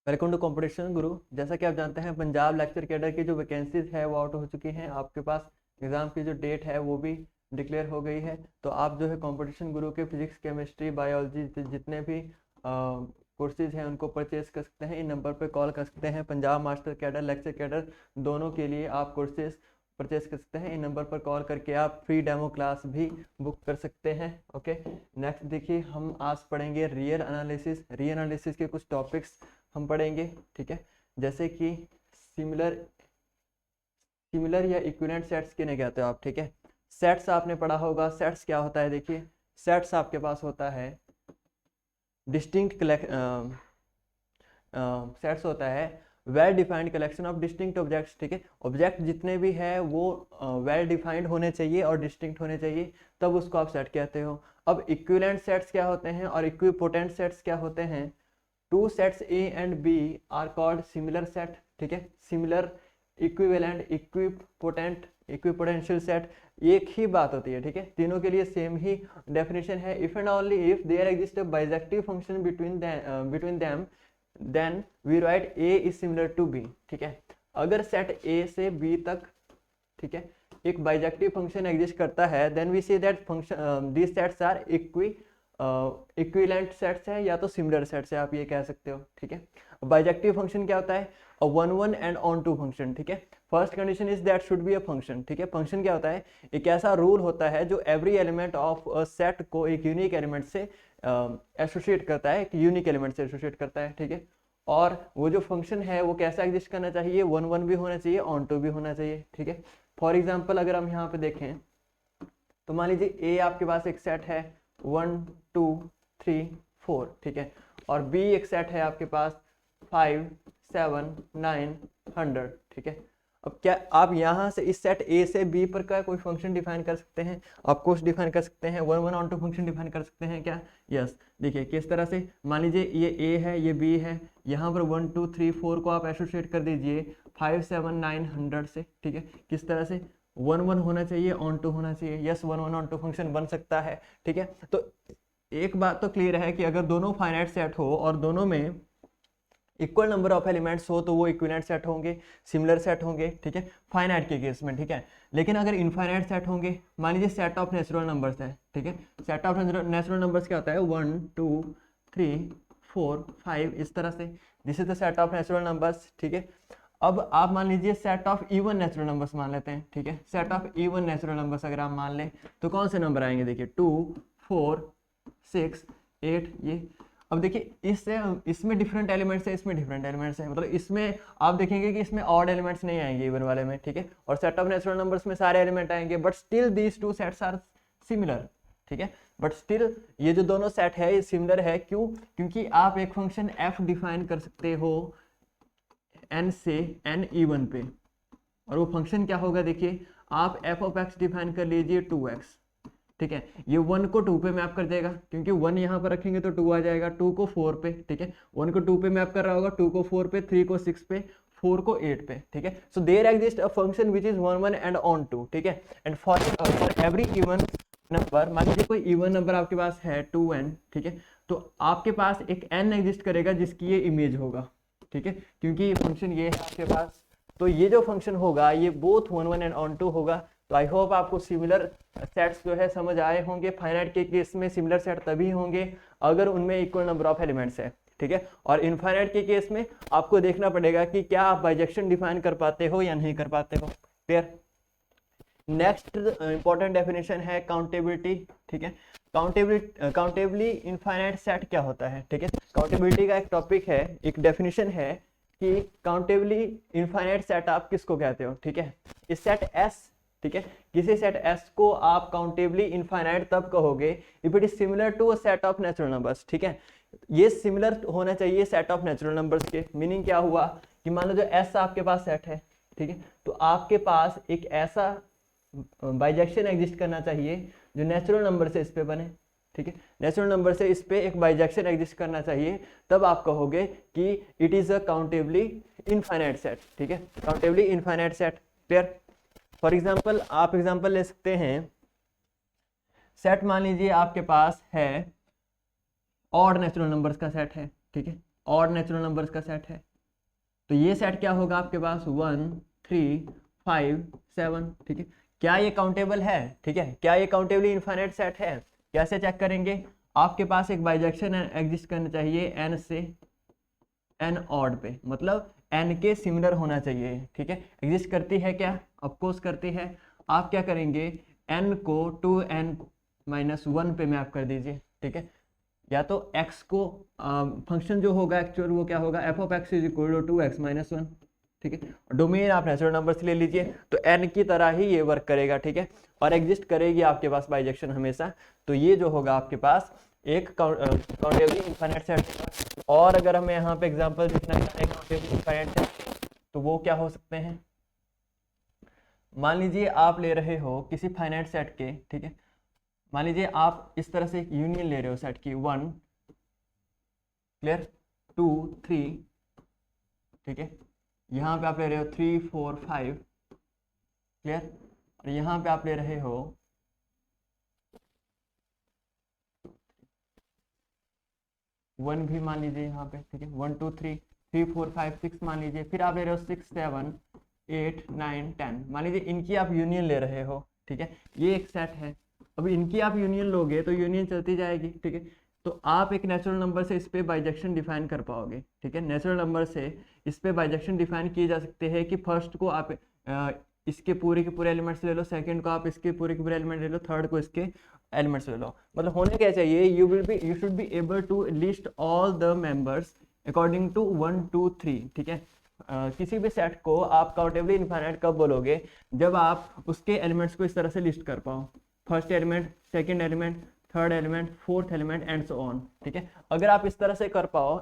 Welcome to competition गुरु। जैसा कि आप जानते हैं पंजाब लेक्चर कैडर की जो वैकेंसीज है वो आउट हो चुकी हैं। आपके पास एग्ज़ाम की जो डेट है वो भी डिक्लेयर हो गई है। तो आप जो है कंपटीशन गुरु के फिजिक्स केमिस्ट्री बायोलॉजी जितने भी कोर्सेज हैं उनको परचेज कर सकते हैं। इन नंबर पर कॉल कर सकते हैं। Punjab master cadre lecture cadre दोनों के लिए आप कोर्सेज परचेज कर सकते हैं। इन नंबर पर कॉल करके आप फ्री डेमो क्लास भी बुक कर सकते हैं। ओके, नेक्स्ट देखिए हम आज पढ़ेंगे रियल एनालिसिस। रियल एनालिसिस के कुछ टॉपिक्स हम पढ़ेंगे, ठीक है। जैसे कि सिमिलर या इक्विवेलेंट सेट्स किन्हें कहते हो आप, ठीक है। सेट्स आपने पढ़ा होगा। सेट्स क्या होता है, देखिए सेट्स आपके पास होता है डिस्टिंक्ट सेट्स होता है well defined collection of distinct objects, ठीक है। ऑब्जेक्ट जितने भी है वो वेल डिफाइंड होने चाहिए और डिस्टिंक्ट होने चाहिए, तब उसको आप सेट कहते हो। अब इक्विवेलेंट सेट्स क्या होते हैं और इक्विपोटेंट सेट्स क्या होते हैं। Two sets A and B are called similar set, ठीक है। Similar, equivalent, equipotent, equipotential set एक ही बात होती है, ठीक है। तीनों के लिए सेम ही डेफिनेशन है। If and only if there exist a bijective function between them then we write A is similar to B, ठीक है। अगर सेट ए से बी तक, ठीक है, एक बाइजेक्टिव फंक्शन एग्जिस्ट करता है, then we say that function these sets are equivalent sets है या तो सिमिलर सेट्स है, आप ये कह सकते हो, ठीक है। बाइजेक्टिव फंक्शन क्या होता है, one one and onto function, ठीक है। First condition is that should be a function, ठीक है। फंक्शन क्या होता है, एक ऐसा रूल होता है जो every element of a set को एक यूनिक एलिमेंट से एसोसिएट करता है, एक यूनिक एलिमेंट से एसोसिएट करता है, ठीक है। और वो जो फंक्शन है वो कैसा एग्जिस्ट करना चाहिए, वन वन भी होना चाहिए, ऑन टू भी होना चाहिए, ठीक है। फॉर एग्जाम्पल अगर हम यहाँ पे देखें तो मान लीजिए ए आपके पास एक सेट है 1 2 3 4, ठीक है। और बी एक सेट है आपके पास 5 7 9 100, ठीक है। अब क्या आप यहाँ से इस सेट ए से बी पर का कोई फंक्शन डिफाइन कर सकते हैं, आप कुछ डिफाइन कर सकते हैं, one one onto function define कर सकते हैं क्या, यस। देखिए किस तरह से, मान लीजिए ये ए है ये बी है, यहाँ पर 1 2 3 4 को आप एसोसिएट कर दीजिए 5 7 9 100 से, ठीक है। किस तरह से, वन वन होना चाहिए, ऑन टू होना चाहिए, yes one one onto function बन सकता है, ठीक है। तो एक बात तो क्लियर है कि अगर दोनों फाइनाइट सेट हो और दोनों में इक्वल नंबर ऑफ एलिमेंट्स हो तो वो इक्विवेलेंट सेट होंगे, सिमिलर सेट होंगे, ठीक है, फाइनाइट के केस में, ठीक है। लेकिन अगर इनफाइनाइट सेट होंगे, मान लीजिए सेट ऑफ नेचुरल नंबर्स है, ठीक है। सेट ऑफ नेचुरल नंबर्स क्या होता है, 1 2 3 4 5, इस तरह से, this is the set of natural numbers, ठीक है। अब आप मान लीजिए set of even natural numbers मान लेते हैं, ठीक है। Set of even natural numbers अगर आप मान लें तो कौन से नंबर आएंगे, देखिए 2 4 6 8, ये। अब देखिए इसमें डिफरेंट एलिमेंट्स है, इसमें डिफरेंट एलिमेंट्स है, मतलब इसमें आप देखेंगे कि इसमें ऑड एलिमेंट्स नहीं आएंगे इवन वाले में, ठीक है। और सेट ऑफ नेचुरल नंबर्स में सारे एलिमेंट आएंगे, but still these two sets are similar, ठीक है। बट स्टिल ये जो दोनों सेट है ये सिमिलर है, क्यों, क्योंकि आप एक फंक्शन f डिफाइन कर सकते हो n से n इवन पे, और वो फंक्शन क्या होगा, देखिए आप f ऑफ x डिफाइन कर लीजिए 2x, ठीक है। ये 1 को 2 पे मैप कर देगा, क्योंकि 1 यहाँ पर रखेंगे तो 2 आ जाएगा, 2 को 4 पे, ठीक है। 1 को 2 पे मैप कर रहा होगा, 2 को 4 पे, 3 को 6 पे, 4 को 8 पे, ठीक है। So there exist a function which is 1 1 and on 2, ठीक है। And for every even number, मान लीजिए कोई इवन नंबर आपके पास है 2n, ठीक है। तो आपके पास एक n एग्जिस्ट करेगा जिसकी ये इमेज होगा, ठीक है, क्योंकि ये फंक्शन ये है आपके पास। तो ये जो फंक्शन होगा ये बोथ 1 1 एंड ऑन 2 होगा। तो आई होप आपको सिमिलर सेट्स जो है समझ आए होंगे। फाइनाइट के केस में सिमिलर सेट तभी होंगे अगर उनमें इक्वल नंबर ऑफ एलिमेंट्स है, ठीक है। और इनफाइनाइट के केस में आपको देखना पड़ेगा कि क्या आप बाइजेक्शन डिफाइन कर पाते हो या नहीं कर पाते हो। क्लियर। नेक्स्ट इंपॉर्टेंट डेफिनेशन है काउंटेबिलिटी, ठीक है। काउंटेबली इनफाइनाइट सेट क्या होता है, ठीक है। काउंटेबिलिटी का एक टॉपिक है, एक डेफिनेशन है कि काउंटेबली इनफाइनाइट सेट आप किसको कहते हो, ठीक है। इस सेट S, ठीक है, किसी सेट S को आप काउंटेबली इनफाइनाइट तब कहोगे if it is similar to a set of natural numbers, ठीक है। ये सिमिलर होना चाहिए सेट ऑफ नेचुरल नंबर्स के। मीनिंग क्या हुआ कि मान लो जो S आपके पास सेट है, ठीक है, तो आपके पास एक ऐसा बाइजेक्शन एग्जिस्ट करना चाहिए जो नेचुरल नंबर से इस पे बने, ठीक है। नेचुरल नंबर से इस पे एक बाइजेक्शन एग्जिस्ट करना चाहिए, तब आप कहोगे कि it is a countably infinite set, ठीक है। Countably infinite set. Clear. For example आप एग्जांपल ले सकते हैं, सेट मान लीजिए आपके पास है ऑड नेचुरल नंबर्स का सेट है, ठीक है। ऑड नेचुरल नंबर्स का सेट है। तो ये सेट क्या होगा आपके पास 1 3 5 7, ठीक है। क्या ये काउंटेबल है, ठीक है, क्या ये काउंटेबली इनफाइनाइट सेट है? कैसे चेक करेंगे? आपके पास एक बाइजेक्शन एग्जिस्ट करना चाहिए n से n ऑड पे, मतलब n के सिमिलर होना चाहिए, ठीक है। एग्जिस्ट करती है क्या? ऑफकोर्स करती है। आप क्या करेंगे, n को 2n-1 पे मैप कर दीजिए, ठीक है। या तो x को फंक्शन जो होगा एक्चुअल वो क्या होगा, f of x is equal to 2x-1, ठीक है। डोमेन आप नेचुरल नंबर्स ले लीजिए, तो n की तरह ही ये वर्क करेगा, ठीक है, और एग्जिस्ट करेगी आपके पास बाइजेक्शन हमेशा। तो ये जो होगा आपके पास एक काउंटेबली इनफाइनाइट सेट। और अगर हमें यहाँ पे एग्जांपल दिखना है काउंटेबली इनफाइनाइट सेट, तो वो क्या हो सकते हैं? मान लीजिए आप ले रहे हो किसी फाइनाइट सेट के, ठीक है, मान लीजिए आप इस तरह से एक यूनियन ले रहे हो सेट की 1 क्लियर 2 3, ठीक है, यहाँ पे आप ले रहे हो 3 4 5 क्लियर, और यहाँ पे आप ले रहे हो 1 भी मान लीजिए यहाँ पे, ठीक है, 1 2 3 3 4 5 6 मान लीजिए, फिर आप ले रहे हो 6 7 8 9 10, मान लीजिए इनकी आप यूनियन ले रहे हो, ठीक है, ये एक सेट है। अब इनकी आप यूनियन लोगे तो यूनियन चलती जाएगी, ठीक है। तो आप एक नेचुरल नंबर से इस पे बाइजेक्शन डिफाइन कर पाओगे, ठीक है। नेचुरल नंबर से इस पे बाइजेक्शन डिफाइन किए जा सकते हैं कि फर्स्ट को आप इसके पूरे के पूरे एलिमेंट्स ले लो, सेकंड को आप इसके पूरे के पूरे एलिमेंट ले लो, थर्ड को इसके एलिमेंट्स ले लो। मतलब होने क्या चाहिए, you should be able to list all the members according to 1 2 3, ठीक है। किसी भी सेट को आप काउंटेबली इनफाइनाइट कब बोलोगे, जब आप उसके एलिमेंट्स को इस तरह से लिस्ट कर पाओ, first element, second element, third element, fourth element and so on, ठीक है। अगर आप इस तरह से कर पाओ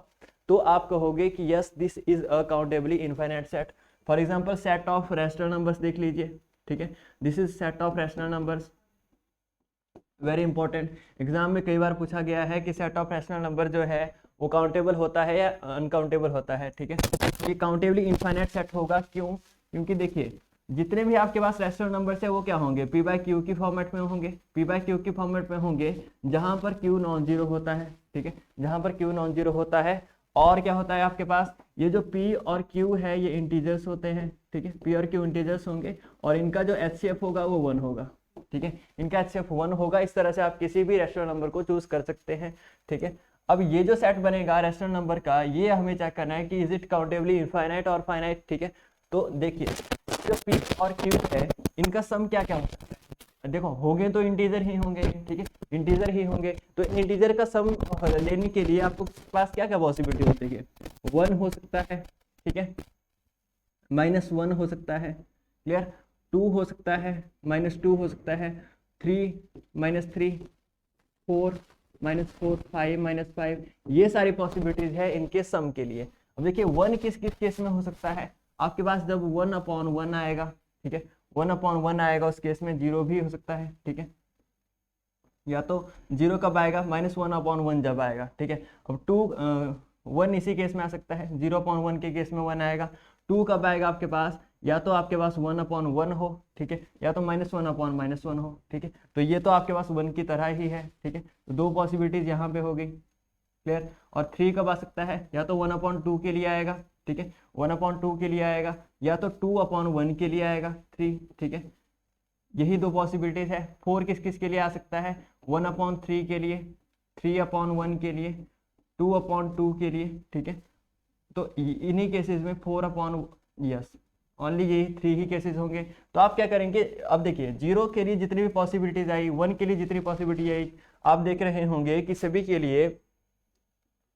तो आप कहोगे कि yes this is a countably infinite set. For example set of rational numbers देख लीजिए, ठीक है, this is set of rational numbers, very important. Exam में कई बार पूछा गया है कि सेट ऑफ रैशनल नंबर जो है वो काउंटेबल होता है या अनकाउंटेबल होता है, ठीक है। ये काउंटेबली इनफाइनाइट सेट होगा, क्यों? क्योंकि देखिए जितने भी आपके पास रैशनल नंबर्स है वो क्या होंगे, p बाय क्यू की फॉर्मेट में होंगे, p बाय क्यू की फॉर्मेट में होंगे, जहां पर q नॉन जीरो होता है, ठीक है, जहां पर q नॉन जीरो होता है। और क्या होता है आपके पास, ये जो p और q है ये इंटीजर्स होते हैं, ठीक है, p और q इंटीजर्स होंगे, और इनका जो HCF होगा वो 1 होगा, ठीक है, इनका HCF 1 होगा। इस तरह से आप किसी भी रैशनल नंबर को चूज कर सकते हैं, ठीक है। अब ये जो सेट बनेगा रैशनल नंबर का, ये हमें चेक करना है कि इज इट काउंटेबली इनफाइनाइट और फाइनाइट, ठीक है। तो देखिए जो p और q है इनका सम क्या क्या हो सकता है, देखो होंगे तो इंटीजर ही होंगे, ठीक है, इंटीजर ही होंगे। तो इंटीजर का सम लेने के लिए आपको पास क्या क्या पॉसिबिलिटी होती है, 1 हो सकता है, ठीक है, -1 हो सकता है, क्लियर, 2 हो सकता है, -2 हो सकता है, 3 -3 4 -4 5 -5, ये सारी पॉसिबिलिटीज है इनके सम के लिए। अब देखिए 1 किस किस केस में हो सकता है, आपके पास जब 1/1 आएगा, ठीक है, 1/1 आएगा उस केस में 0 भी हो सकता है, ठीक है, या तो 0 कब आएगा, -1/1 जब आएगा, ठीक है। अब 1 इसी केस में आ सकता है, 0/1 के केस में 1 आएगा। 2 कब आएगा आपके पास, या तो आपके पास 1/1 हो, ठीक है, या तो -1/-1 हो, ठीक है। तो ये तो आपके पास 1 की तरह ही है, ठीक है, तो 2 पॉसिबिलिटीज यहाँ पे हो गई, क्लियर। और 3 कब आ सकता है, या तो 1/2 के लिए आएगा, ठीक है, 1/2 के लिए आएगा, या तो 2/1 के लिए आएगा 3, ठीक है, यही 2 पॉसिबिलिटीज है। 4 किस किस के लिए आ सकता है, 1/3 के लिए, 3/1 के लिए, 2/2 के लिए, ठीक है। तो इन्हीं केसेस में 4/, यस ओनली यही 3 ही केसेस होंगे। तो आप क्या करेंगे, अब देखिए 0 के लिए जितनी भी पॉसिबिलिटीज आई, 1 के लिए जितनी पॉसिबिलिटी आई, आप देख रहे होंगे कि सभी के लिए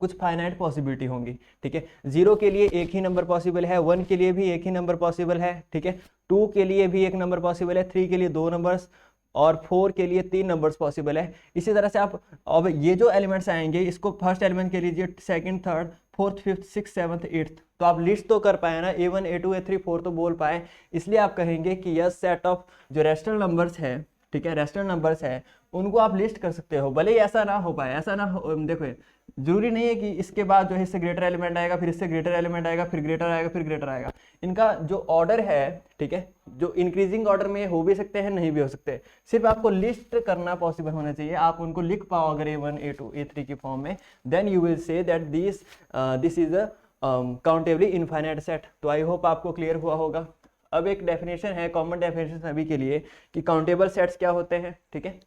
कुछ फाइनाइट पॉसिबिलिटी होंगी, ठीक है। 0 के लिए एक ही नंबर पॉसिबल है, 1 के लिए भी एक ही नंबर पॉसिबल है, ठीक है, 2 के लिए भी एक नंबर पॉसिबल है, 3 के लिए 2 नंबर्स, और 4 के लिए 3 नंबर्स पॉसिबल है। इसी तरह से आप अब ये जो एलिमेंट्स आएंगे इसको फर्स्ट एलिमेंट के लीजिए, second, third, fourth, fifth, six, seventh, eighth, तो आप लिस्ट तो कर पाए ना, A1 A2 A3 4 तो बोल पाए, इसलिए आप कहेंगे कि यह सेट ऑफ जो रैशनल नंबर्स है, ठीक है, रैशनल नंबर्स है, उनको आप लिस्ट कर सकते हो। भले ही ऐसा ना हो पाए, ऐसा ना हो, देखो जरूरी नहीं है कि इसके बाद जो है इससे ग्रेटर एलिमेंट आएगा, फिर इससे ग्रेटर एलिमेंट आएगा, फिर ग्रेटर आएगा, फिर ग्रेटर आएगा। इनका जो ऑर्डर है, ठीक है, जो इंक्रीजिंग ऑर्डर में हो भी सकते हैं, नहीं भी हो सकते, सिर्फ आपको लिस्ट करना पॉसिबल होना चाहिए। आप उनको लिख पाओ अगर A1 A2 A3 की फॉर्म में, then you will say that this is a countably infinite set. तो आई होप आपको क्लियर हुआ होगा। अब एक डेफिनेशन है, कॉमन डेफिनेशन सभी के लिए, कि काउंटेबल सेट्स क्या होते हैं, ठीक है।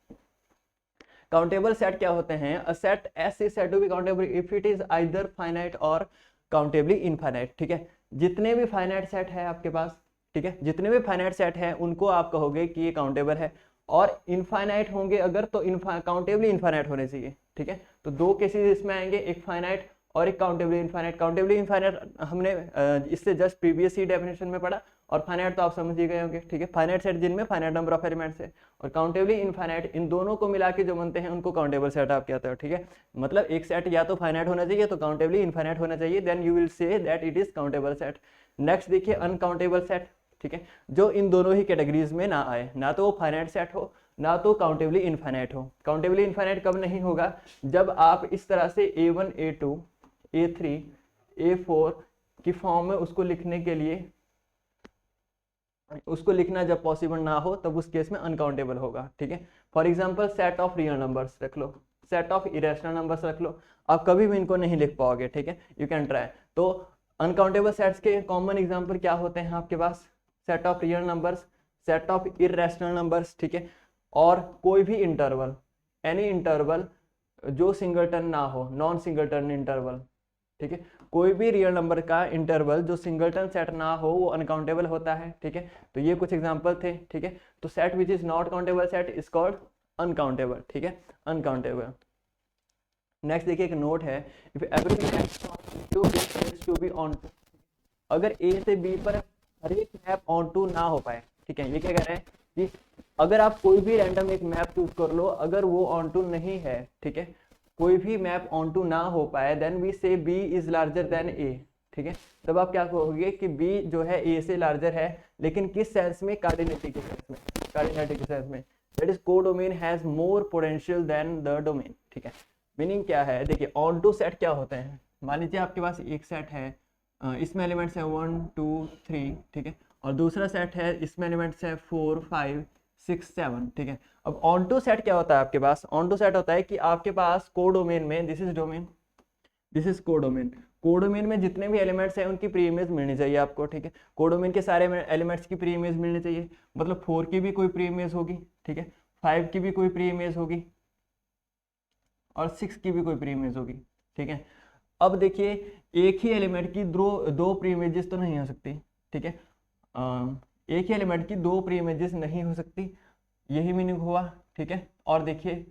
काउंटेबल सेट क्या होते हैं? A set S is said to be countable if it is either finite और काउंटेबली इनफाइनाइट, ठीक है। जितने भी फाइनाइट सेट है आपके पास, ठीक है, जितने भी फाइनाइट सेट है उनको आप कहोगे कि ये काउंटेबल है, और इनफाइनाइट होंगे अगर तो काउंटेबली इनफाइनाइट होने चाहिए, ठीक है। तो दो केसेस इसमें आएंगे, एक फाइनाइट और एक काउंटेबली इनफाइनाइट। काउंटेबली इनफाइनाइट हमने इससे जस्ट प्रीवियस ही डेफिनेशन में पढ़ा, और फाइनाइट तो आप समझ ही गए होंगे, ठीक है। फाइनाइट सेट जिनमें फाइनाइट नंबर ऑफ एलिमेंट्स है, और काउंटेबली इनफाइनाइट, इन दोनों को मिला के जो बनते हैं उनको काउंटेबल सेट आप कहते हो, ठीक है। मतलब एक सेट या तो फाइनाइट होना चाहिए तो काउंटेबली इनफाइनाइट होना चाहिए, then you will say that it is countable set. Next देखिए अनकाउंटेबल सेट, ठीक है, जो इन दोनों ही कैटेगरीज में ना आए, ना तो वो फाइनाइट सेट हो ना तो काउंटेबली इनफाइनाइट हो। काउंटेबली इनफाइनाइट कब नहीं होगा? जब आप इस तरह से A1 A2 A3 A4 की फॉर्म में उसको लिखने के लिए, उसको लिखना जब पॉसिबल ना हो, तब उस केस में अनकाउंटेबल होगा, ठीक है। For example set of real numbers रख लो, सेट ऑफ इरेशनल नंबर्स रख लो, आप कभी भी इनको नहीं लिख पाओगे, ठीक है। You can try. तो अनकाउंटेबल सेट्स के कॉमन एग्जांपल क्या होते हैं आपके पास? Set of real numbers, set of irrational numbers, ठीक है, और कोई भी इंटरवल, एनी इंटरवल जो सिंगलटन ना हो, नॉन सिंगलटन इंटरवल, ठीक है। कोई भी रियल नंबर का इंटरवल जो सिंगलटन सेट ना हो वो अनकाउंटेबल होता है, ठीक है। तो ये कुछ एग्जांपल थे, ठीक है। तो set which is not countable set is called uncountable, ठीक है, अनकाउंटेबल। नेक्स्ट देखिए एक नोट है, if everything to be on, अगर ए से बी पर हर एक मैप ऑन टू ना हो पाए, ठीक है। ये क्या कह रहे हैं कि अगर आप कोई भी रैंडम एक मैप चूज कर लो, अगर वो ऑन टू नहीं है, ठीक है, कोई भी मैप ऑन टू ना हो पाए, देन वी से बी इज लार्जर देन ए, ठीक है। तब आप क्या कहोगे कि बी जो है ए से लार्जर है, लेकिन किस सेंस में? कार्डिनैलिटी के सेंस में, कार्डिनैलिटी के सेंस में, that is codomain has more potential than the domain, ठीक है। मीनिंग क्या है? देखिए ऑन टू सेट क्या होते हैं। मान लीजिए आपके पास एक सेट है, इसमें एलिमेंट्स है 1 2 3, ठीक है, और दूसरा सेट है, इसमें एलिमेंट्स है 4 5 6 7, ठीक है। अब ऑन टू सेट क्या होता है आपके पास? ऑन टू सेट होता है कि आपके पास कोडोमेन में, this is domain, this is codomain, codomain में जितने भी एलिमेंट्स हैं उनकी प्री इमेज मिलनी चाहिए आपको, ठीक है। कोडोमेन के सारे एलिमेंट्स की प्री इमेज मिलनी चाहिए, मतलब 4 की भी कोई प्री इमेज होगी, ठीक है, 5 की भी कोई प्री इमेज होगी, और 6 की भी कोई प्री इमेज होगी, ठीक है। अब देखिए एक ही एलिमेंट की दो प्री इमेजेस तो नहीं हो सकती, ठीक है। एक ही एलिमेंट की दो प्री इमेजेस नहीं हो सकती, यही मीनिंग हुआ, ठीक है। और देखिए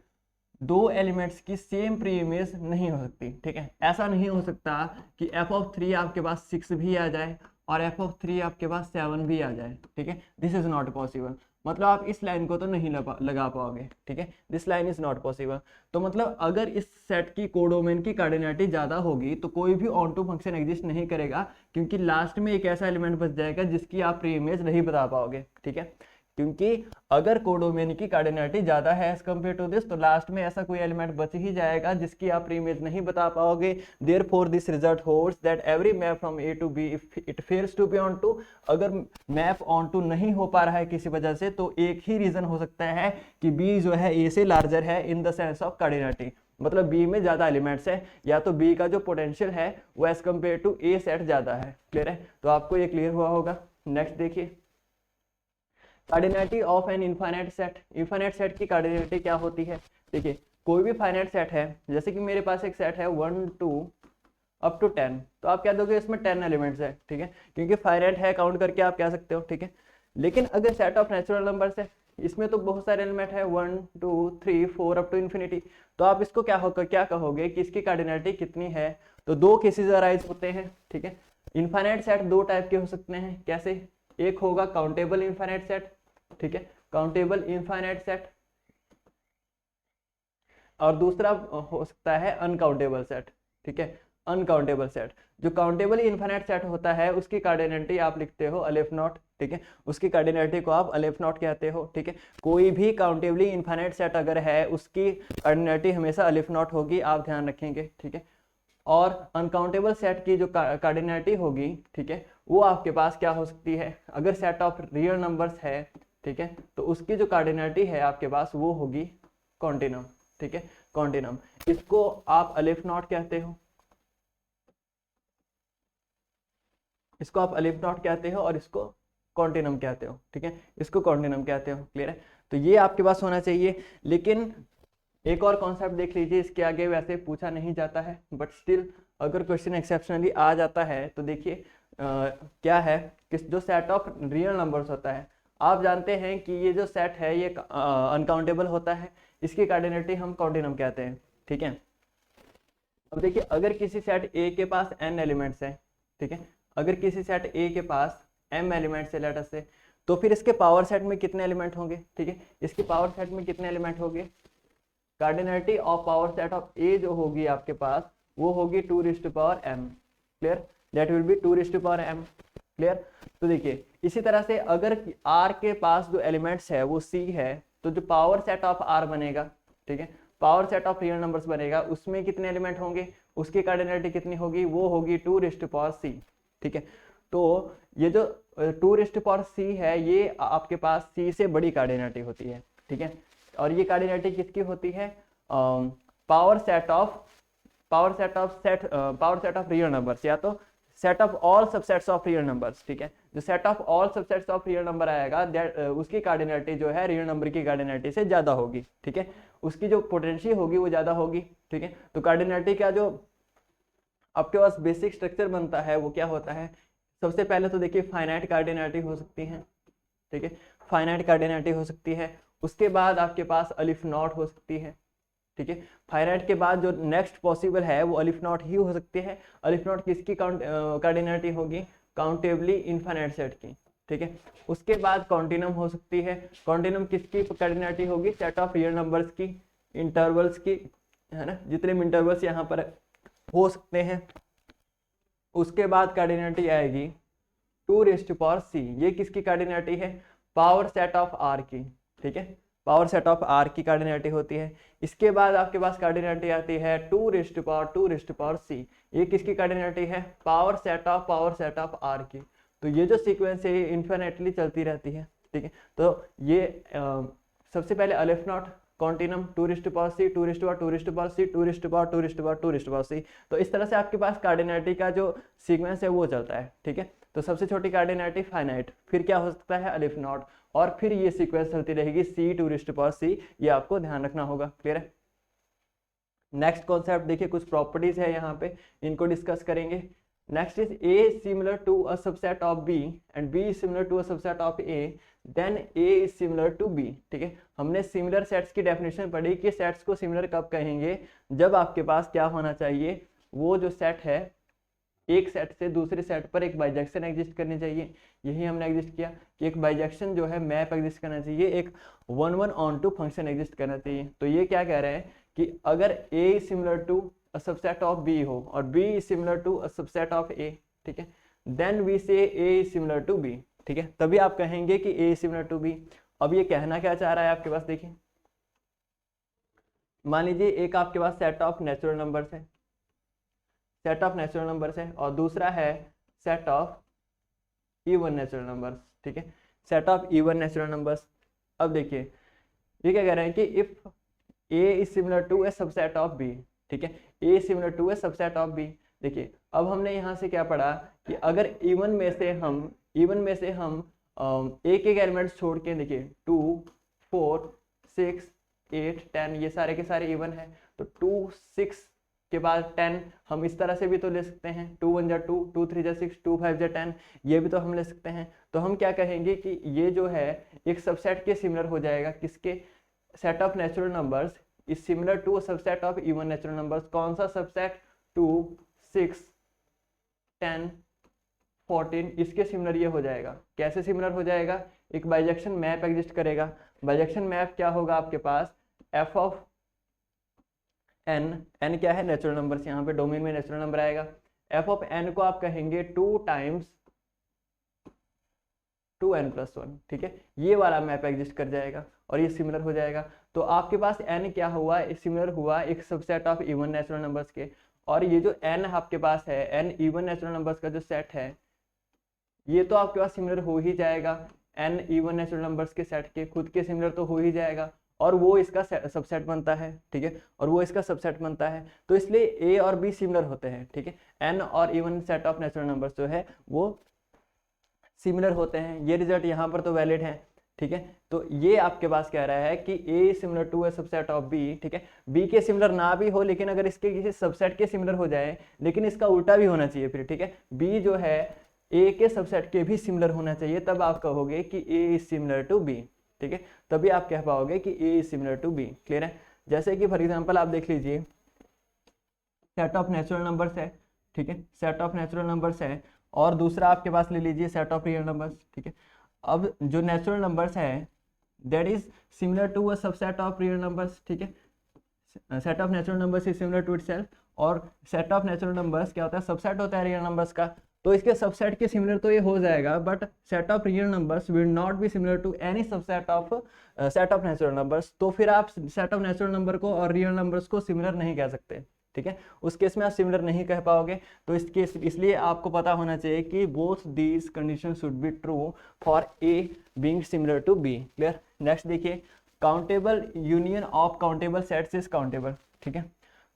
दो एलिमेंट्स की सेम प्री इमेज नहीं हो सकती, ठीक है। ऐसा नहीं हो सकता कि f(3) आपके पास 6 भी आ जाए और f(3) आपके पास 7 भी आ जाए, ठीक है। दिस इज नॉट पॉसिबल, मतलब आप इस लाइन को तो नहीं लगा पाओगे, ठीक है। This line is not possible. तो मतलब अगर इस सेट की कोडोमेन की कार्डिनैलिटी ज़्यादा होगी तो कोई भी ऑन टू फंक्शन एग्जिस्ट नहीं करेगा, क्योंकि लास्ट में एक ऐसा एलिमेंट बच जाएगा जिसकी आप प्री इमेज नहीं बता पाओगे, ठीक है। क्योंकि अगर कोडोमेन की कार्डिनैलिटी ज़्यादा है एज कम्पेयर टू दिस, तो लास्ट में ऐसा कोई एलिमेंट बच ही जाएगा जिसकी आप प्री इमेज नहीं बता पाओगे। Therefore this result holds that every map from A to B if it fails to be onto, अगर मैप ऑन टू नहीं हो पा रहा है किसी वजह से, तो एक ही रीजन हो सकता है कि बी जो है ए से लार्जर है in the sense of cardinality, मतलब बी में ज़्यादा एलिमेंट्स है, या तो बी का जो पोटेंशियल है वो as compare to A set ज़्यादा है। क्लियर है? तो आपको ये क्लियर हुआ होगा। नेक्स्ट देखिए cardinality of an infinite set. Infinite set की कार्डिनैलिटी क्या होती है? देखिए कोई भी फाइनाइट सेट है, जैसे कि मेरे पास एक सेट है 1 2 अप टू 10, तो आप क्या दोगे? इसमें 10 एलिमेंट्स है, ठीक है, क्योंकि फाइनाइट है, काउंट करके आप कह सकते हो, ठीक है। लेकिन अगर सेट ऑफ नेचुरल नंबर्स है, इसमें तो बहुत सारे एलिमेंट है 1 2 3 4 अप टू इन्फिनिटी, तो आप इसको क्या कहोगे कि इसकी कार्डिनैलिटी कितनी है? तो दो केसेस अराइज होते हैं, ठीक है। इनफाइनाइट सेट दो टाइप के हो सकते हैं, कैसे? एक होगा काउंटेबल इनफाइनाइट सेट, ठीक है, काउंटेबल इनफाइनाइट सेट, और दूसरा हो सकता है अनकाउंटेबल सेट, ठीक है, अनकाउंटेबल सेट। जो काउंटेबल इनफाइनाइट सेट होता है उसकी कार्डिनलिटी आप लिखते हो अलिफ नॉट, ठीक है, उसकी कार्डिनलिटी को आप अलिफ नॉट कहते हो, ठीक है। कोई भी काउंटेबली इनफाइनाइट सेट अगर है उसकी कार्डिनलिटी हमेशा अलिफ नॉट होगी, आप ध्यान रखेंगे, ठीक है। और अनकाउंटेबल सेट की जो कार्डिनलिटी होगी, ठीक है, वो आपके पास क्या हो सकती है, अगर सेट ऑफ रियल नंबर्स है, ठीक है, तो उसकी जो कार्डिनलिटी है आपके पास वो होगी कॉन्टिनम, ठीक है, कॉन्टिनम। इसको आप अलिफ नॉट कहते हो, इसको आप अलिफ नॉट कहते हो और इसको कॉन्टिनम कहते हो, ठीक है, इसको कॉन्टिनम कहते हो। क्लियर है? तो ये आपके पास होना चाहिए। लेकिन एक और कॉन्सेप्ट देख लीजिए, इसके आगे वैसे पूछा नहीं जाता है बट स्टिल अगर क्वेश्चन एक्सेप्शनली आ जाता है तो देखिए क्या है कि जो सेट ऑफ रियल नंबर्स होता है, आप जानते हैं कि ये जो सेट है ये अनकाउंटेबल होता है, इसकी कार्डिनलिटी हम कॉन्टिनम कहते हैं, ठीक है। अब देखिए अगर किसी सेट ए के पास n एलिमेंट्स हैं, ठीक है, अगर किसी सेट ए के पास m एलिमेंट्स है लेट अस से, तो फिर इसके पावर सेट में कितने एलिमेंट होंगे, ठीक है, इसके पावर सेट में कितने एलिमेंट होंगे, cardinality of power set of A जो होगी आपके पास वो होगी 2m। Clear? That will be 2m। Clear? तो देखिए इसी तरह से अगर r के पास जो एलिमेंट्स है वो c है, तो जो पावर सेट ऑफ r बनेगा, ठीक है, power set of real numbers बनेगा, उसमें कितने एलिमेंट होंगे, उसकी कार्डिनलिटी कितनी होगी, वो होगी 2c, ठीक है। तो ये जो 2c है ये आपके पास c से बड़ी कार्डिनलिटी होती है, ठीक है। और ये कार्डिनलिटी किसकी होती है, power set of real numbers, या तो set of all subsets of real numbers, ठीक है। जो set of all subsets of real number आएगा उसकी कार्डिनलिटी जो है रियल नंबर की कार्डिनलिटी से ज्यादा होगी, ठीक है, उसकी जो पोटेंशियल होगी वो ज्यादा होगी, ठीक है। तो कार्डिनलिटी का जो आपके पास बेसिक स्ट्रक्चर बनता है वो क्या होता है, सबसे पहले तो देखिए फाइनाइट कार्डिनलिटी हो सकती है, ठीक है, फाइनाइट कार्डिनलिटी हो सकती है, उसके बाद आपके पास अलिफ नॉट हो सकती है, ठीक है। फाइनाइट के बाद जो नेक्स्ट पॉसिबल है वो अलिफ नॉट ही हो सकती है। अलिफ नॉट किसकी कार्डिनलिटी होगी, काउंटेबली इनफाइनाइट सेट की, ठीक है। उसके बाद कॉन्टिनम हो सकती है, कॉन्टिनम किसकी कार्डिनलिटी होगी, सेट ऑफ रियल नंबर्स की, इंटरवल्स की, है ना, जितने भी इंटरवल्स यहाँ पर हो सकते हैं। उसके बाद कार्डिनलिटी आएगी 2c, ये किसकी कार्डिनलिटी है, पावर सेट ऑफ r की, ठीक है, पावर सेट ऑफ r की कार्डिनलिटी होती है। इसके बाद आपके पास कार्डिनलिटी आती है 2c, ये किसकी कार्डिनलिटी है, पावर सेट ऑफ r की। तो ये जो सीक्वेंस है ये इन्फिनिटली चलती रहती है, ठीक है। तो ये सबसे पहले अलिफ नॉट, कॉन्टिनम, 2c, 2c। तो इस तरह से आपके पास कार्डिनलिटी का जो सीक्वेंस है वो चलता है, ठीक है। तो सबसे छोटी कार्डिनलिटी फाइनाइट, फिर क्या हो सकता है अलिफ नॉट, और फिर ये सीक्वेंस चलती रहेगी c, 2c, ये आपको ध्यान रखना होगा। क्लियर है? नेक्स्ट कॉन्सेप्ट देखिए, कुछ प्रॉपर्टीज है यहाँ पे, इनको डिस्कस करेंगे। Next is a similar to a subset of b and b similar to a subset of a, then a is similar to b, ठीक है। हमने सिमिलर सेट्स की डेफिनेशन पढ़ी कि सेट्स को सिमिलर कब कहेंगे, जब आपके पास क्या होना चाहिए, वो जो सेट है एक सेट से दूसरे सेट पर एक बाइजेक्शन एग्जिस्ट करनी चाहिए। यही हमने एग्जिस्ट किया कि एक बाइजेक्शन जो है मैप एग्जिस्ट करना चाहिए, एक 1 ऑन टू फंक्शन एग्जिस्ट करना चाहिए। तो ये क्या कह रहे हैं कि अगर a similar to a subset of b हो और b similar to a subset of a, ठीक है, then we say a similar to b, ठीक है, तभी आप कहेंगे कि a सिमिलर टू b। अब ये कहना क्या चाह रहा है आपके पास, देखिए मान लीजिए एक आपके पास सेट ऑफ नेचुरल नंबर्स है, सेट ऑफ नेचुरल नंबर्स है, और दूसरा है set of even natural numbers, ठीक है, set of even natural numbers. अब देखिए ये क्या कह रहे हैं कि if a is similar to a subset of b, ठीक है, a similar to a subset of b। देखिए अब हमने यहाँ से क्या पढ़ा कि अगर इवन में से हम एक एक एलिमेंट्स छोड़ के, देखिए 2, 4, 6, 8, 10 ये सारे के सारे इवन है, तो 2, 6 के बाद 10 हम इस तरह से भी तो ले सकते हैं, 2 1 जा 2, 2 3 जा 6, 2 5 जा 10, ये भी तो हम ले सकते हैं। तो हम क्या कहेंगे कि ये जो है एक सबसेट के सिमिलर हो जाएगा, किसके, set of natural numbers is similar to subset of even natural numbers. कौन सा सबसेट, 2, 6, 10, 14, इसके सिमिलर ये हो जाएगा। कैसे सिमिलर हो जाएगा, एक बाइजेक्शन मैप एग्जिस्ट करेगा। बाइजेक्शन मैप क्या होगा आपके पास, एन क्या है, नेचुरल नंबर्स, यहाँ पे डोमेन में नेचुरल नंबर आएगा। एफ ऑफ एन को आप कहेंगे 2 टाइम्स 2n+1, ठीक है, ये वाला मैप एग्जिस्ट कर जाएगा और ये सिमिलर हो जाएगा। तो आपके पास n क्या हुआ, सिमिलर हुआ एक subset of even natural numbers के, और ये जो n आपके पास है, n इवन नेचुरल नंबर्स का जो सेट है, ये तो आपके पास सिमिलर हो ही जाएगा n इवन नेचुरल नंबर्स के सेट के, खुद के सिमिलर तो हो ही जाएगा, और वो इसका सबसेट बनता है, ठीक है, और वो इसका सबसेट बनता है। तो इसलिए a और b सिमिलर होते हैं, ठीक है, n और even set of natural numbers जो है वो सिमिलर होते हैं। ये रिजल्ट यहाँ पर तो वैलिड है, ठीक है। तो ये आपके पास कह रहा है कि a similar to a subset of b, ठीक है, b के सिमिलर ना भी हो, लेकिन अगर इसके किसी सबसेट के सिमिलर हो जाए, लेकिन इसका उल्टा भी होना चाहिए फिर, ठीक है, b जो है a के सबसेट के भी सिमिलर होना चाहिए, तब आप कहोगे कि a is similar to b, ठीक है, तभी आप कह पाओगे कि a is similar to b। Clear है? जैसे कि फॉर एग्जांपल आप देख लीजिए, सेट ऑफ नेचुरल नंबर्स है, ठीक है, सेट ऑफ नेचुरल नंबर्स है, और दूसरा आपके पास ले लीजिए सेट ऑफ रियल नंबर्स, ठीक है। अब जो नेचुरल नंबर्स है that is similar to a subset of real numbers, ठीक है, set of natural numbers is similar to itself, और सेट ऑफ नेचुरल नंबर्स क्या होता है, सबसेट होता है रियल नंबर्स का, तो इसके सबसेट के सिमिलर तो ये हो जाएगा, but set of real numbers will not be similar to any subset of set of natural numbers. तो फिर आप सेट ऑफ नेचुरल नंबर को और रियल नंबर्स को सिमिलर नहीं कह सकते, ठीक है, उस केस में आप सिमिलर नहीं कह पाओगे। तो इस केस इसलिए आपको पता होना चाहिए कि both these condition should be true for A being similar to B. Clear? Next देखिए, countable union of countable sets is countable, ठीक है,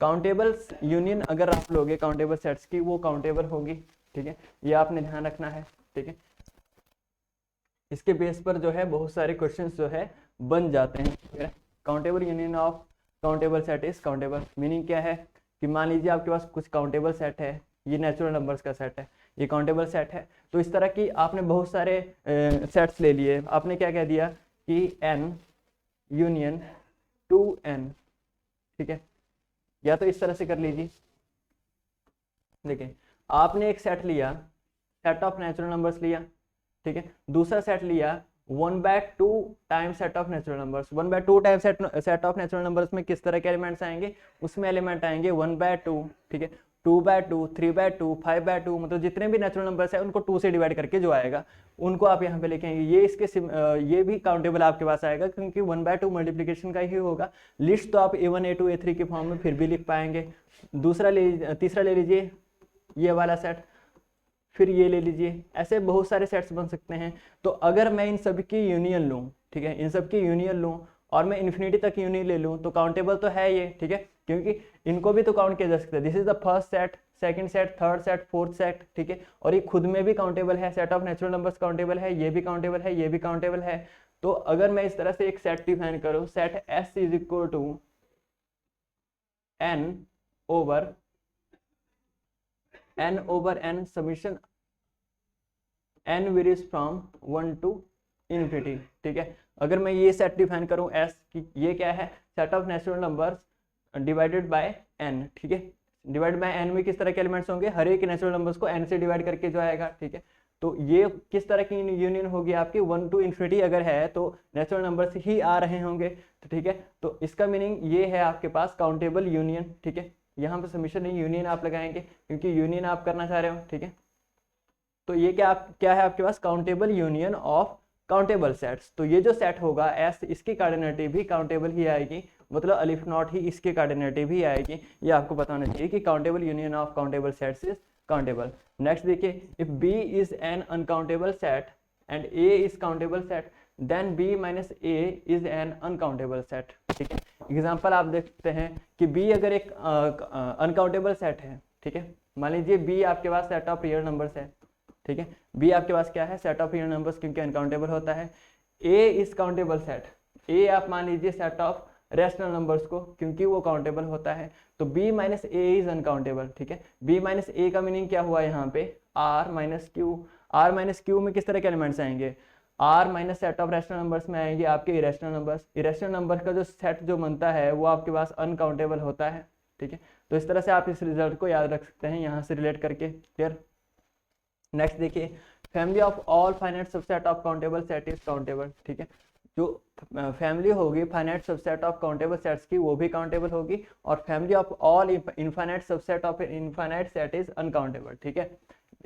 काउंटेबल यूनियन अगर आप लोगे काउंटेबल सेट्स की, वो काउंटेबल होगी, ठीक है, ये आपने ध्यान रखना है, ठीक है। इसके बेस पर जो है बहुत सारे क्वेश्चंस जो है बन जाते हैं। Countable union of countable set is countable, meaning क्या है कि मान लीजिए आपके पास कुछ काउंटेबल सेट है, ये नेचुरल नंबर्स का सेट है, ये काउंटेबल सेट है, तो इस तरह की आपने बहुत सारे सेट्स ले लिए, आपने क्या कह दिया कि n यूनियन 2n, ठीक है, या तो इस तरह से कर लीजिए। देखिए, आपने एक सेट लिया, सेट ऑफ नेचुरल नंबर्स लिया, ठीक है, दूसरा सेट लिया 1/2 time set of natural numbers. 1/2 time set of natural numbers में किस तरह के एलिमेंट्स आएंगे, उसमें एलिमेंट आएंगे 1/2, ठीक है, 2/2, 3/2, 5/2, मतलब जितने भी नेचुरल नंबर्स है उनको 2 से डिवाइड करके जो आएगा उनको आप यहाँ पे लेके आएंगे। ये इसके ये भी काउंटेबल आपके पास आएगा, क्योंकि 1/2 मल्टीप्लीकेशन का ही होगा। लिस्ट तो आप A1 A2 A3 के फॉर्म में फिर भी लिख पाएंगे। तीसरा ले लीजिए ये वाला सेट, फिर ये ले लीजिए, ऐसे बहुत सारे सेट्स बन सकते हैं। तो अगर मैं इन सब की यूनियन लूँ, ठीक है, इन सब की यूनियन लूँ और मैं इन्फिनिटी तक यूनियन ले लूँ, तो काउंटेबल तो है ये, ठीक है, क्योंकि इनको भी तो काउंट किया जा सकता है। This is the first set, second set, third set, fourth set, ठीक है, और ये खुद में भी काउंटेबल है, set of natural numbers countable है, ये भी काउंटेबल है, ये भी काउंटेबल है। तो अगर मैं इस तरह से एक सेट डिफाइन करूँ, set S is equal to n over n summation n varies from 1 to infinity, ठीक है। अगर मैं ये सेट डिफाइन करूं S की, ये क्या है, set of natural numbers divided by n, ठीक है, डिवाइड बाय n में किस तरह के एलिमेंट्स होंगे, हर एक नेचुरल नंबर्स को n से डिवाइड करके जो आएगा, ठीक है। तो ये किस तरह की यूनियन होगी आपकी, 1 टू इन्फिनिटी अगर है तो नेचुरल नंबर्स ही आ रहे होंगे, तो ठीक है, तो इसका मीनिंग ये है आपके पास काउंटेबल यूनियन, ठीक है। यहाँ पे समीशन नहीं, यूनियन आप लगाएंगे क्योंकि यूनियन आप करना चाह रहे हो, ठीक है। तो ये क्या है आपके पास, countable union of countable sets. तो ये जो सेट होगा S, इसकी कार्डिनेटिव भी काउंटेबल ही आएगी, मतलब अलिफ नॉट ही इसकी कार्डिनेटिव ही आएगी। ये आपको पता होना चाहिए कि countable union of countable sets is countable. Next देखिए, if B is an uncountable set and A is countable set, then B minus A is an uncountable set, ठीक है। एग्जाम्पल आप देखते हैं कि B अगर एक अनकाउंटेबल सेट है, ठीक है, मान लीजिए B आपके पास सेट ऑफ रियल नंबर्स है, ठीक है, B आपके पास क्या है, सेट ऑफ रियल नंबर्स, क्योंकि अनकाउंटेबल होता है। A is countable set, A आप मान लीजिए सेट ऑफ रेशनल नंबर्स को, क्योंकि वो काउंटेबल होता है। तो B minus A is uncountable, ठीक है। B माइनस A का मीनिंग क्या हुआ यहाँ पे, R minus Q। R minus Q में किस तरह के एलिमेंट्स आएंगे, R minus set of rational numbers में आएंगे आपके इरेशनल नंबर्स। इरेशनल नंबर का जो सेट जो बनता है वो आपके पास अनकाउंटेबल होता है, ठीक है। तो इस तरह से आप इस रिजल्ट को याद रख सकते हैं यहाँ से रिलेट करके। क्लियर? नेक्स्ट देखिए, family of all finite subset of countable set is countable, ठीक है। जो फैमिली होगी finite subset of countable sets की वो भी काउंटेबल होगी, और family of all infinite subset of infinite set is uncountable. ठीक है,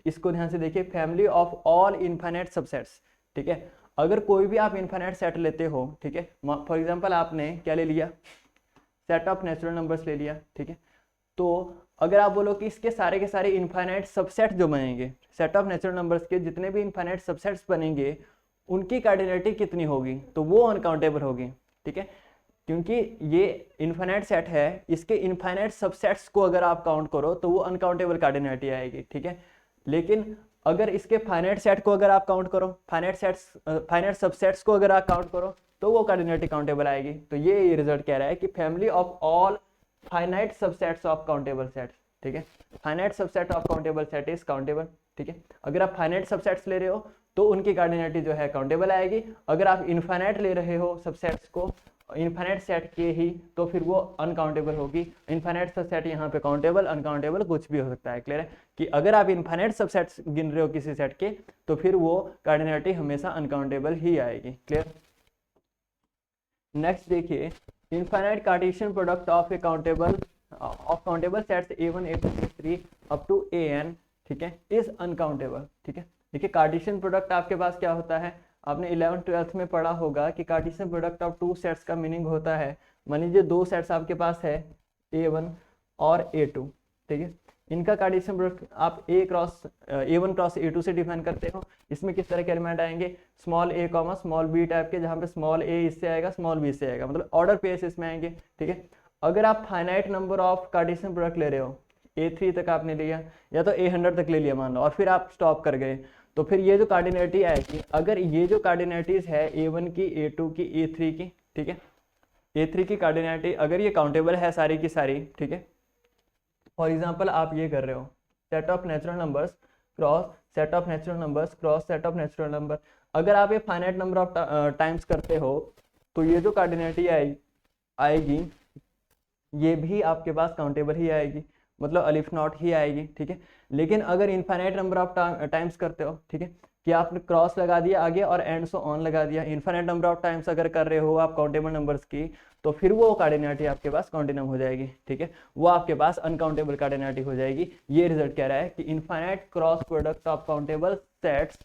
इसको ध्यान से देखिए, family of all infinite subsets. ठीक है, अगर कोई भी आप इनफाइनाइट सेट लेते हो, ठीक है, फॉर एग्जांपल आपने क्या ले लिया, सेट ऑफ नेचुरल नंबर्स ले लिया। ठीक है, तो अगर आप बोलो कि इसके सारे के सारे इनफाइनाइट सबसेट जो बनेंगे, सेट ऑफ नेचुरल नंबर्स के जितने भी इनफाइनाइट सबसेट्स बनेंगे उनकी कार्डिनैलिटी कितनी होगी, तो वो अनकाउंटेबल होगी। ठीक है, क्योंकि ये इनफाइनाइट सेट है, इसके इनफाइनाइट सबसेट्स को अगर आप काउंट करो तो वो अनकाउंटेबल कार्डिनैलिटी आएगी। ठीक है, लेकिन अगर इसके फाइनाइट सेट को अगर आप काउंट करो, फाइनाइट सबसेट्स को अगर आप काउंट करो तो वो कार्डिनैलिटी काउंटेबल आएगी। तो ये रिजल्ट कह रहा है कि family of all finite subsets of countable sets. ठीक है, finite subset of countable set is countable. ठीक है, अगर आप फाइनाइट सबसेट्स ले रहे हो तो उनकी कार्डिनैलिटी जो है काउंटेबल आएगी। अगर आप इनफाइनाइट ले रहे हो सबसेट्स को, इनफाइनाइट सेट के ही, तो फिर वो अनकाउंटेबल होगी। इनफाइनाइट सबसेट यहाँ पे काउंटेबल अनकाउंटेबल कुछ भी हो सकता है। क्लियर है कि अगर आप इनफाइनाइट सबसेट्स गिन रहे हो किसी सेट के तो फिर वो कार्डिनैलिटी हमेशा अनकाउंटेबल ही आएगी। क्लियर। नेक्स्ट देखिए, infinite cartesian product of countable sets A1 A2 A3 up to AN, ठीक है, इज अनकाउंटेबल। ठीक है, देखिए कार्टेशियन प्रोडक्ट आपके पास क्या होता है, आपने 11th-12th में पढ़ा होगा कि Cartesian product of two sets का मीनिंग होता है, मान लीजिए दो सेट्स आपके पास है A1 और A2। ठीक है, इनका कार्टेशियन प्रोडक्ट आप A1 क्रॉस A2 से डिफाइन करते हो। इसमें किस तरह के एलिमेंट आएंगे, small a comma small b type के, जहाँ पे स्मॉल a इससे आएगा स्मॉल b इससे आएगा, मतलब ऑर्डर पेस इसमें आएंगे। ठीक है, अगर आप finite number of Cartesian product ले रहे हो, A3 तक आपने लिया या तो A100 तक ले लिया मान लो, और फिर आप स्टॉप कर गए, तो फिर ये जो कार्डिनैलिटी आएगी, अगर ये जो कार्डिनैलिटीज है A1 की A2 की A3 की, ठीक है, A3 की कार्डिनैलिटी अगर ये काउंटेबल है सारी की सारी, ठीक है, फॉर एग्जाम्पल आप ये कर रहे हो set of natural numbers cross set of natural numbers cross set of natural number, अगर आप ये फाइनाइट नंबर ऑफ टाइम्स करते हो तो ये जो कार्डिनैलिटी आएगी ये भी आपके पास काउंटेबल ही आएगी, मतलब अलिफ नॉट ही आएगी। ठीक है, लेकिन अगर इनफाइनाइट नंबर ऑफ टाइम्स करते हो, ठीक है, कि आपने क्रॉस लगा दिया आगे और एंड सो ऑन लगा दिया, इनफाइनाइट नंबर ऑफ टाइम्स अगर कर रहे हो आप काउंटेबल नंबर्स की, तो फिर वो कार्डिनैलिटी आपके पास काउंटिनम हो जाएगी। ठीक है, वो आपके पास अनकाउंटेबल कार्डिनैलिटी हो जाएगी। ये रिजल्ट कह रहा है कि infinite cross product of countable sets,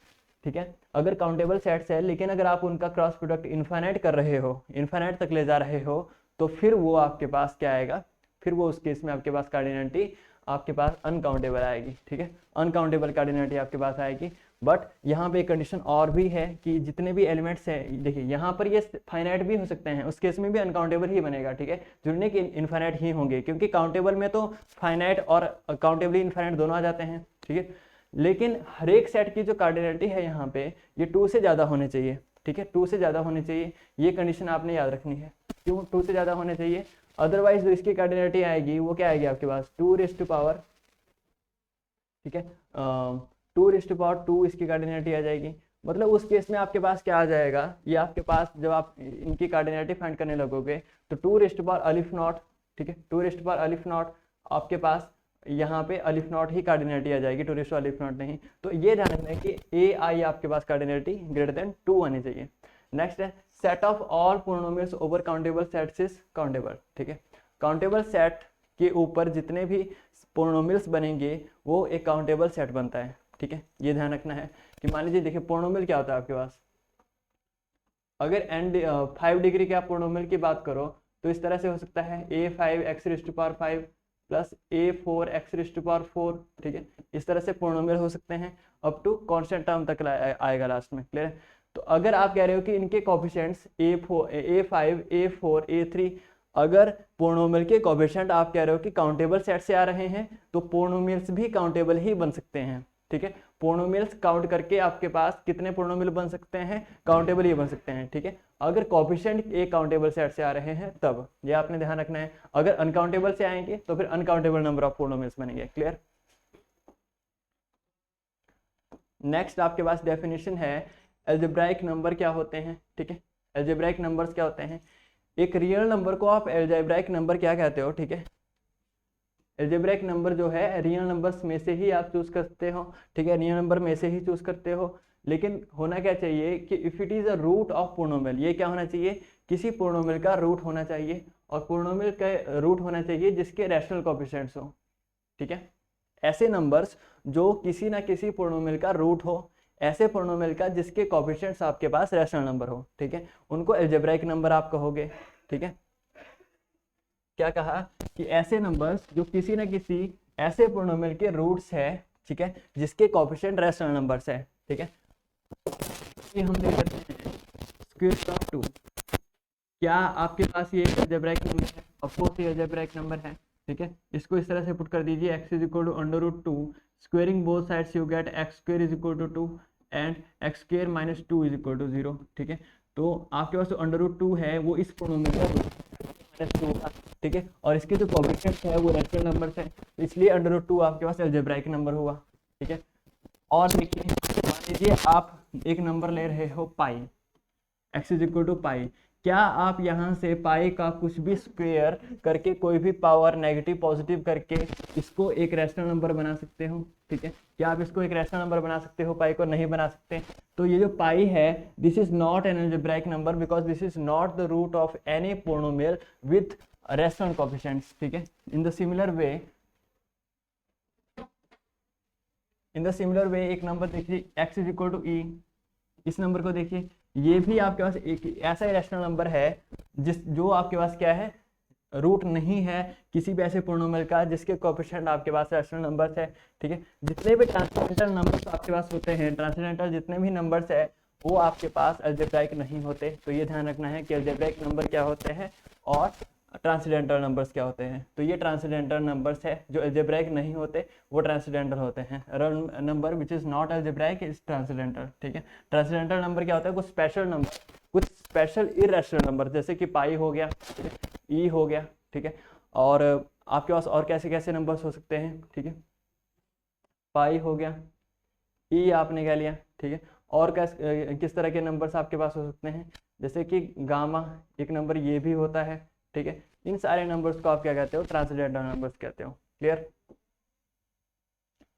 ठीक है, अगर काउंटेबल सेट्स है लेकिन अगर आप उनका क्रॉस प्रोडक्ट इनफाइनाइट कर रहे हो, इनफाइनाइट तक ले जा रहे हो, तो फिर वो आपके पास क्या आएगा, फिर वो उस केस में आपके पास कार्डिनैलिटी आपके पास अनकाउंटेबल आएगी। ठीक है, अनकाउंटेबल कार्डिनैलिटी आपके पास आएगी। बट यहाँ पे एक कंडीशन और भी है कि जितने भी एलिमेंट्स हैं, देखिए यहाँ पर ये फाइनाइट भी हो सकते हैं, उस केस में भी अनकाउंटेबल ही बनेगा। ठीक है, जुड़ने के इनफाइनाइट ही होंगे, क्योंकि काउंटेबल में तो फाइनाइट और काउंटेबली इनफाइनाइट दोनों आ जाते हैं। ठीक है, लेकिन हर एक सेट की जो कार्डिनैलिटी है यहाँ पे ये 2 से ज़्यादा होने चाहिए। ठीक है, 2 से ज़्यादा होने चाहिए, ये कंडीशन आपने याद रखनी है। क्यों 2 से ज़्यादा होने चाहिए, अदरवाइज जो इसकी कार्डिनैलिटी आएगी वो क्या आएगी आपके पास 2⁻², ठीक है, 2⁻² इसकी कार्डिनैलिटी आ जाएगी। मतलब उस केस में आपके पास क्या आ जाएगा, ये आपके पास जब आप इनकी कार्डिनैलिटी फाइंड करने लगोगे तो 2⁻⁴, ठीक है, 2⁻⁴ आपके पास यहाँ पे अलिफ नॉट ही कार्डिनैलिटी आ जाएगी, 2⁻⁴ नहीं। तो ये ध्यान रखना है कि AI आपके पास कार्डिनैलिटी ग्रेटर देन 2 आनी चाहिए। नेक्स्ट है set of all polynomials over countable sets is countable. ठीक है, काउंटेबल सेट के ऊपर जितने भी पोलिनोमियल्स बनेंगे वो एक काउंटेबल सेट बनता है। ठीक है, ये ध्यान रखना है कि मान लीजिए देखिए पोलिनोमियल क्या होता है आपके पास, अगर 5 डिग्री के आप पोलिनोमियल की बात करो तो इस तरह से हो सकता है A5x⁵ प्लस A4x⁴। ठीक है, इस तरह से पोलिनोमियल हो सकते हैं अप टू कांस्टेंट टर्म तक आएगा लास्ट में। क्लियर है, तो अगर आप कह रहे हो कि इनके कोफिशिएंट्स A5 A4 A3, अगर पोलिनोमियल के कोफिशिएंट आप कह रहे हो कि काउंटेबल सेट से आ रहे हैं तो पोलिनोमियल्स भी काउंटेबल ही बन सकते हैं। ठीक है, पोलिनोमियल्स काउंट करके आपके पास कितने पोलिनोमियल बन सकते हैं, काउंटेबल ही बन सकते हैं। ठीक है, अगर कोफिशिएंट एक काउंटेबल सेट से आ रहे हैं तब, ये आपने ध्यान रखना है। अगर अनकाउंटेबल से आएंगे तो फिर अनकाउंटेबल नंबर ऑफ पोलिनोमियल्स बनेंगे। क्लियर। नेक्स्ट आपके पास डेफिनेशन है एल्जेब्राइक नंबर क्या होते हैं। ठीक है, एल्जेब्राइक नंबर्स क्या होते हैं, एक रियल नंबर को आप एल्जेब्राइक नंबर क्या कहते हो। ठीक है, एल्जेब्राइक नंबर जो है रियल नंबर्स में से ही आप चूज करते हो। ठीक है, रियल नंबर में से ही चूज करते हो लेकिन होना क्या चाहिए कि if it is a root of polynomial, ये क्या होना चाहिए, किसी पोलिनोमियल का रूट होना चाहिए, और पोलिनोमियल का रूट होना चाहिए जिसके रैशनल कोएफिशिएंट्स हो, ठीक है। ऐसे नंबर्स जो किसी ना किसी पोलिनोमियल का रूट हो, ऐसे पोलिनोमियल का जिसके कोएफिशिएंट्स आपके पास रैशनल नंबर हो, ठीक है, उनको अलजेब्राइक नंबर आप कहोगे, ठीक है। क्या कहा कि ऐसे नंबर्स जो किसी ना किसी ऐसे पोलिनोमियल के रूट्स है, ठीक है, जिसके कोएफिशिएंट रैशनल नंबर्स है, ठीक है। ये हम ले लेते हैं स्क्वायर रूट ऑफ 2। क्या आपके पास ये अलजेब्राइक नंबर है? ऑफ कोर्स ये अलजेब्राइक नंबर है, ठीक है। इसको इस तरह से पुट कर दीजिए, x is equal to under root 2, squaring both sides you get x square is equal to 2 and x square minus 2 is equal to 0, ठीक है। तो आपके पास जो अंडर रूट 2 है वो इस पोलिनोमियल का माइनस 2 का, ठीक है, और इसके जो कोएफिशिएंट्स है वो रैशनल नंबर्स है, इसलिए अंडर रूट 2 आपके पास अलजेब्राइक नंबर हुआ, ठीक है। और देखिए, मान लीजिए आप एक नंबर ले रहे हो पाई, x इज इक्वल टू पाई। क्या आप यहाँ से पाई का कुछ भी स्क्वायर करके, कोई भी पावर नेगेटिव पॉजिटिव करके इसको एक रैशनल नंबर बना सकते हो, ठीक है। क्या आप इसको एक रैशनल नंबर बना सकते हो? पाई को नहीं बना सकते। तो ये जो पाई है, this is not an algebraic number because this is not the root of any polynomial with rational coefficients, ठीक है। इन द सिमिलर वे एक नंबर देखिए x इज इक्वल टू ई, इस नंबर को देखिए, ये भी आपके पास एक ऐसा ही रैशनल नंबर है जो आपके पास क्या है, रूट नहीं है किसी भी ऐसे पोलिनोमियल का जिसके कोएफिशिएंट आपके पास रैशनल नंबर्स है, ठीक है। जितने भी ट्रांसेंडेंटल नंबर्स आपके पास होते हैं, ट्रांसेंडेंटल जितने भी नंबर्स है वो आपके पास अलजेब्राइक नहीं होते। तो ये ध्यान रखना है कि अलजेब्राइक नंबर क्या होते हैं और ट्रांसेंडेंटल नंबर्स क्या होते हैं। तो ये ट्रांसेंडेंटल नंबर्स है, जो अलजेब्राइक नहीं होते वो ट्रांसेंडेंटल होते हैं। Number which is not algebraic is transcendental, ठीक है। ट्रांसेंडेंटल नंबर क्या होता है? कुछ स्पेशल नंबर, कुछ स्पेशल इरेशनल नंबर, जैसे कि पाई हो गया, ई हो गया, ठीक है। और आपके पास और कैसे कैसे नंबर्स हो सकते हैं, ठीक है। पाई हो गया, ई आपने क्या लिया, ठीक है। और किस तरह के नंबर्स आपके पास हो सकते हैं, जैसे कि गामा एक नंबर ये भी होता है, ठीक है। इन सारे नंबर्स को आप क्या कहते हो? ट्रांसेंडेंटल नंबर्स कहते हो। क्लियर?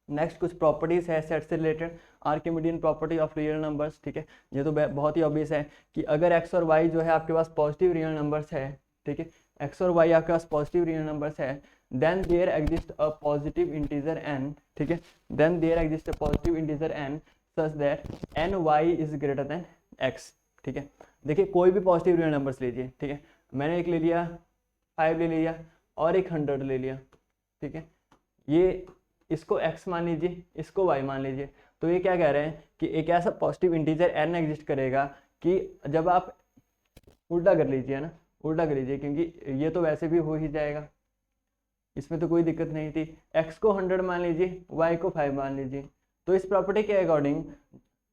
नेक्स्ट कुछ प्रॉपर्टीज है सेट से related, Archimedean property of real numbers, ठीक है। ये तो बहुत ही ऑब्वियस है कि अगर x और y जो है आपके पास पॉजिटिव रियल नंबर्स है, ठीक है, x और y आपके पास पॉजिटिव रियल नंबर्स है, then there exist a positive integer n, ठीक है, then there exist a positive integer n such that ny is greater than x, ठीक है। देखिए कोई भी पॉजिटिव रियल नंबर्स लीजिए, ठीक है, मैंने एक ले लिया 5 ले लिया और एक 100 ले लिया, ठीक है। ये इसको x मान लीजिए, इसको y मान लीजिए। तो ये क्या कह रहे हैं कि एक ऐसा पॉजिटिव इंटीजर n एग्जिस्ट करेगा कि जब आप उल्टा कर लीजिए ना, उल्टा कर लीजिए, क्योंकि ये तो वैसे भी हो ही जाएगा, इसमें तो कोई दिक्कत नहीं थी। x को 100 मान लीजिए, y को 5 मान लीजिए। तो इस प्रॉपर्टी के अकॉर्डिंग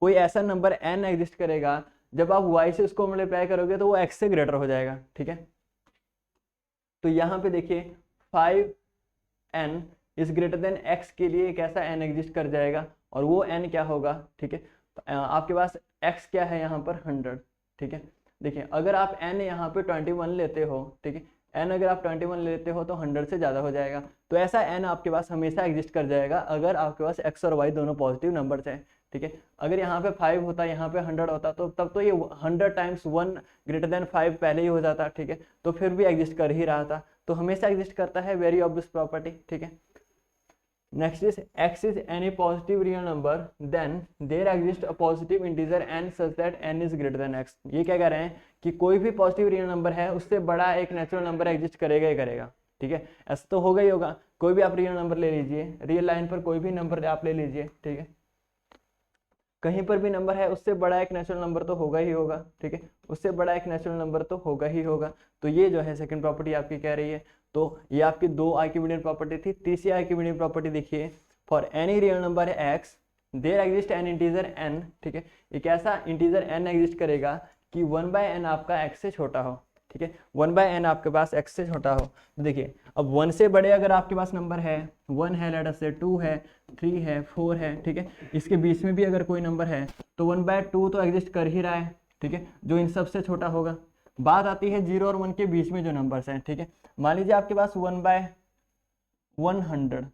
कोई ऐसा नंबर n एग्जिस्ट करेगा, जब आप y से उसको मल्टीप्लाई करोगे तो वो x से ग्रेटर हो जाएगा, ठीक है। तो यहाँ पे देखिए 5n is greater than x के लिए एक ऐसा n एग्जिस्ट कर जाएगा, और वो n क्या होगा, ठीक है। तो आपके पास x क्या है यहाँ पर 100, ठीक है। देखिए अगर आप n यहाँ पे 21 लेते हो, ठीक है, n अगर आप 21 लेते हो तो 100 से ज़्यादा हो जाएगा। तो ऐसा n आपके पास हमेशा एग्जिस्ट कर जाएगा अगर आपके पास x और y दोनों पॉजिटिव नंबर्स हैं, ठीक है। अगर यहाँ पे 5 होता, यहाँ पे 100 होता, तो तब तो ये 100 टाइम्स 1 ग्रेटर देन 5 पहले ही हो जाता, ठीक है। तो फिर भी एग्जिस्ट कर ही रहा था, तो हमेशा एग्जिस्ट करता है, वेरी ऑब्वियस प्रॉपर्टी, ठीक है। Next is x is any positive real number then there exist a positive integer n such that n is greater than x। ये क्या कह रहे हैं कि कोई भी पॉजिटिव रियल नंबर है उससे बड़ा एक नेचुरल नंबर एग्जिस्ट करेगा ही करेगा, ठीक है। ऐसा तो होगा ही होगा। कोई भी आप रियल नंबर ले लीजिए, रियल लाइन पर कोई भी नंबर आप ले लीजिए, ठीक है, कहीं पर भी नंबर है उससे बड़ा एक नेचुरल नंबर तो होगा ही होगा, ठीक है, उससे बड़ा एक नेचुरल नंबर तो होगा ही होगा। तो ये जो है सेकंड प्रॉपर्टी आपकी कह रही है। तो ये आपकी 2 आर्किमिडियन प्रॉपर्टी थी। तीसरी आर्किमिडियन प्रॉपर्टी देखिए, फॉर एनी रियल नंबर है x there exist an integer n, ठीक है, एक ऐसा इंटीजर n एग्जिस्ट करेगा कि 1/n आपका x से छोटा हो, ठीक है, 1/n आपके पास x से छोटा हो। तो देखिए अब 1 से बड़े अगर आपके पास नंबर है, 1 है, लेट अस से 2 है, 3 है, 4 है, ठीक है, इसके बीच में भी अगर कोई नंबर है तो 1/2 तो एग्जिस्ट कर ही रहा है, ठीक है, जो इन सबसे छोटा होगा। बात आती है 0 और 1 के बीच में जो नंबर्स हैं, ठीक है, मान लीजिए आपके पास 1/100,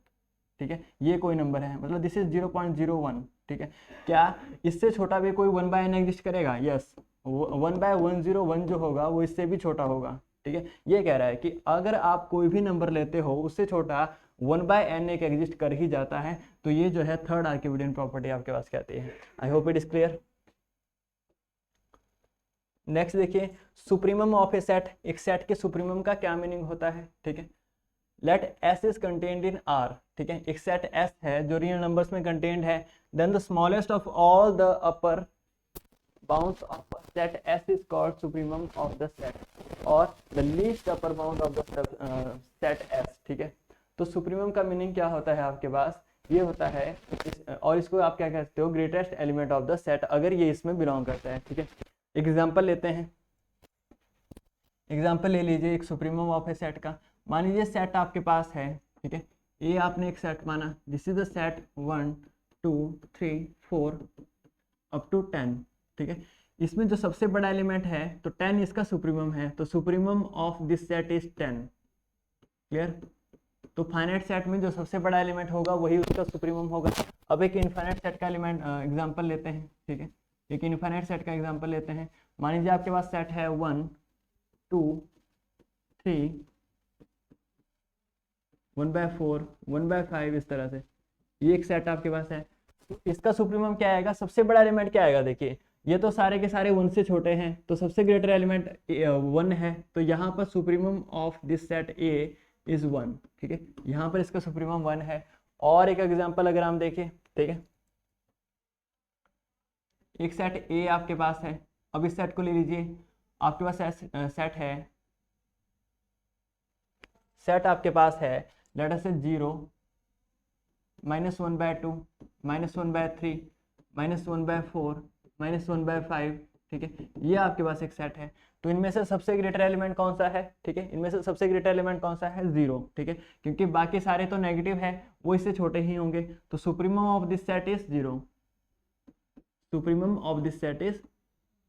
ठीक है, ये कोई नंबर है, मतलब दिस इज 0.01, ठीक है। क्या इससे छोटा भी कोई 1/n एग्जिस्ट करेगा? यस, 1/101 जो होगा वो इससे भी छोटा होगा, ठीक है। ये कह रहा है कि अगर आप कोई भी नंबर लेते हो उससे छोटा 1/n एक एग्जिस्ट कर ही जाता है, तो ये जो है थर्ड आर्किमिडियन प्रॉपर्टी आपके पास कहती है। I hope it is clear. Next देखिए, सुप्रीमम ऑफ ए सेट। एक सेट के सुप्रीमम का क्या मीनिंग होता है, ठीक है। Let S is contained in R, ठीक है। एक सेट एस है जो रियल नंबर्स में कंटेन्ड है, then the smallest of all the upper bounds of set S is called supremum of the set, और the least upper bound of the set S, ठीक है। तो सुप्रीमम का meaning क्या होता है आपके पास? ये होता है और इसको आप क्या कहते हो? Greatest element of the set, अगर ये इसमें बिलोंग करता है, ठीक है। एग्जाम्पल लेते हैं, एग्जाम्पल ले लीजिए एक सुप्रीमम ऑफ ए सेट का। मान लीजिए सेट आपके पास है, ठीक है, ये आपने एक सेट माना, this is the set 1 2 3 4 up to 10, ठीक है। इसमें जो सबसे बड़ा एलिमेंट है तो 10 इसका सुप्रीमम है, तो supremum of this set is 10, clear. तो फाइनाइट सेट में जो सबसे बड़ा एलिमेंट होगा वही उसका सुप्रीमम होगा। अब एक इनफाइनाइट सेट का एलिमेंट एग्जांपल लेते हैं, ठीक है। एक इनफाइनाइट सेट का एग्जांपल लेते हैं। मान लीजिए आपके पास सेट है 1 2 3 1/4 1/5, इस तरह से ये एक सेट आपके पास है। तो इसका सुप्रीमम क्या आएगा? सबसे बड़ा एलिमेंट क्या आएगा? देखिए ये तो सारे के सारे 1 से छोटे हैं, तो सबसे ग्रेटर एलिमेंट 1 है, तो यहाँ पर supremum of this set A is 1, ठीक है। यहाँ पर इसका सुप्रीमम 1 है। और एक एग्जांपल अगर हम देखें, ठीक है, एक सेट ए आपके पास है। अब इस सेट को ले लीजिए, आपके पास सेट है, सेट आपके पास है लेट अस से 0 -1/2 -1/3 -1/4 -1/5, ठीक है। ये आपके पास एक सेट है। तो इनमें से सबसे ग्रेटर एलिमेंट कौन सा है? ठीक है, इनमें से सबसे ग्रेटर एलिमेंट कौन सा है? 0, ठीक है, क्योंकि बाकी सारे तो नेगेटिव है, वो इससे छोटे ही होंगे। तो supremum of this set is 0, supremum of this set is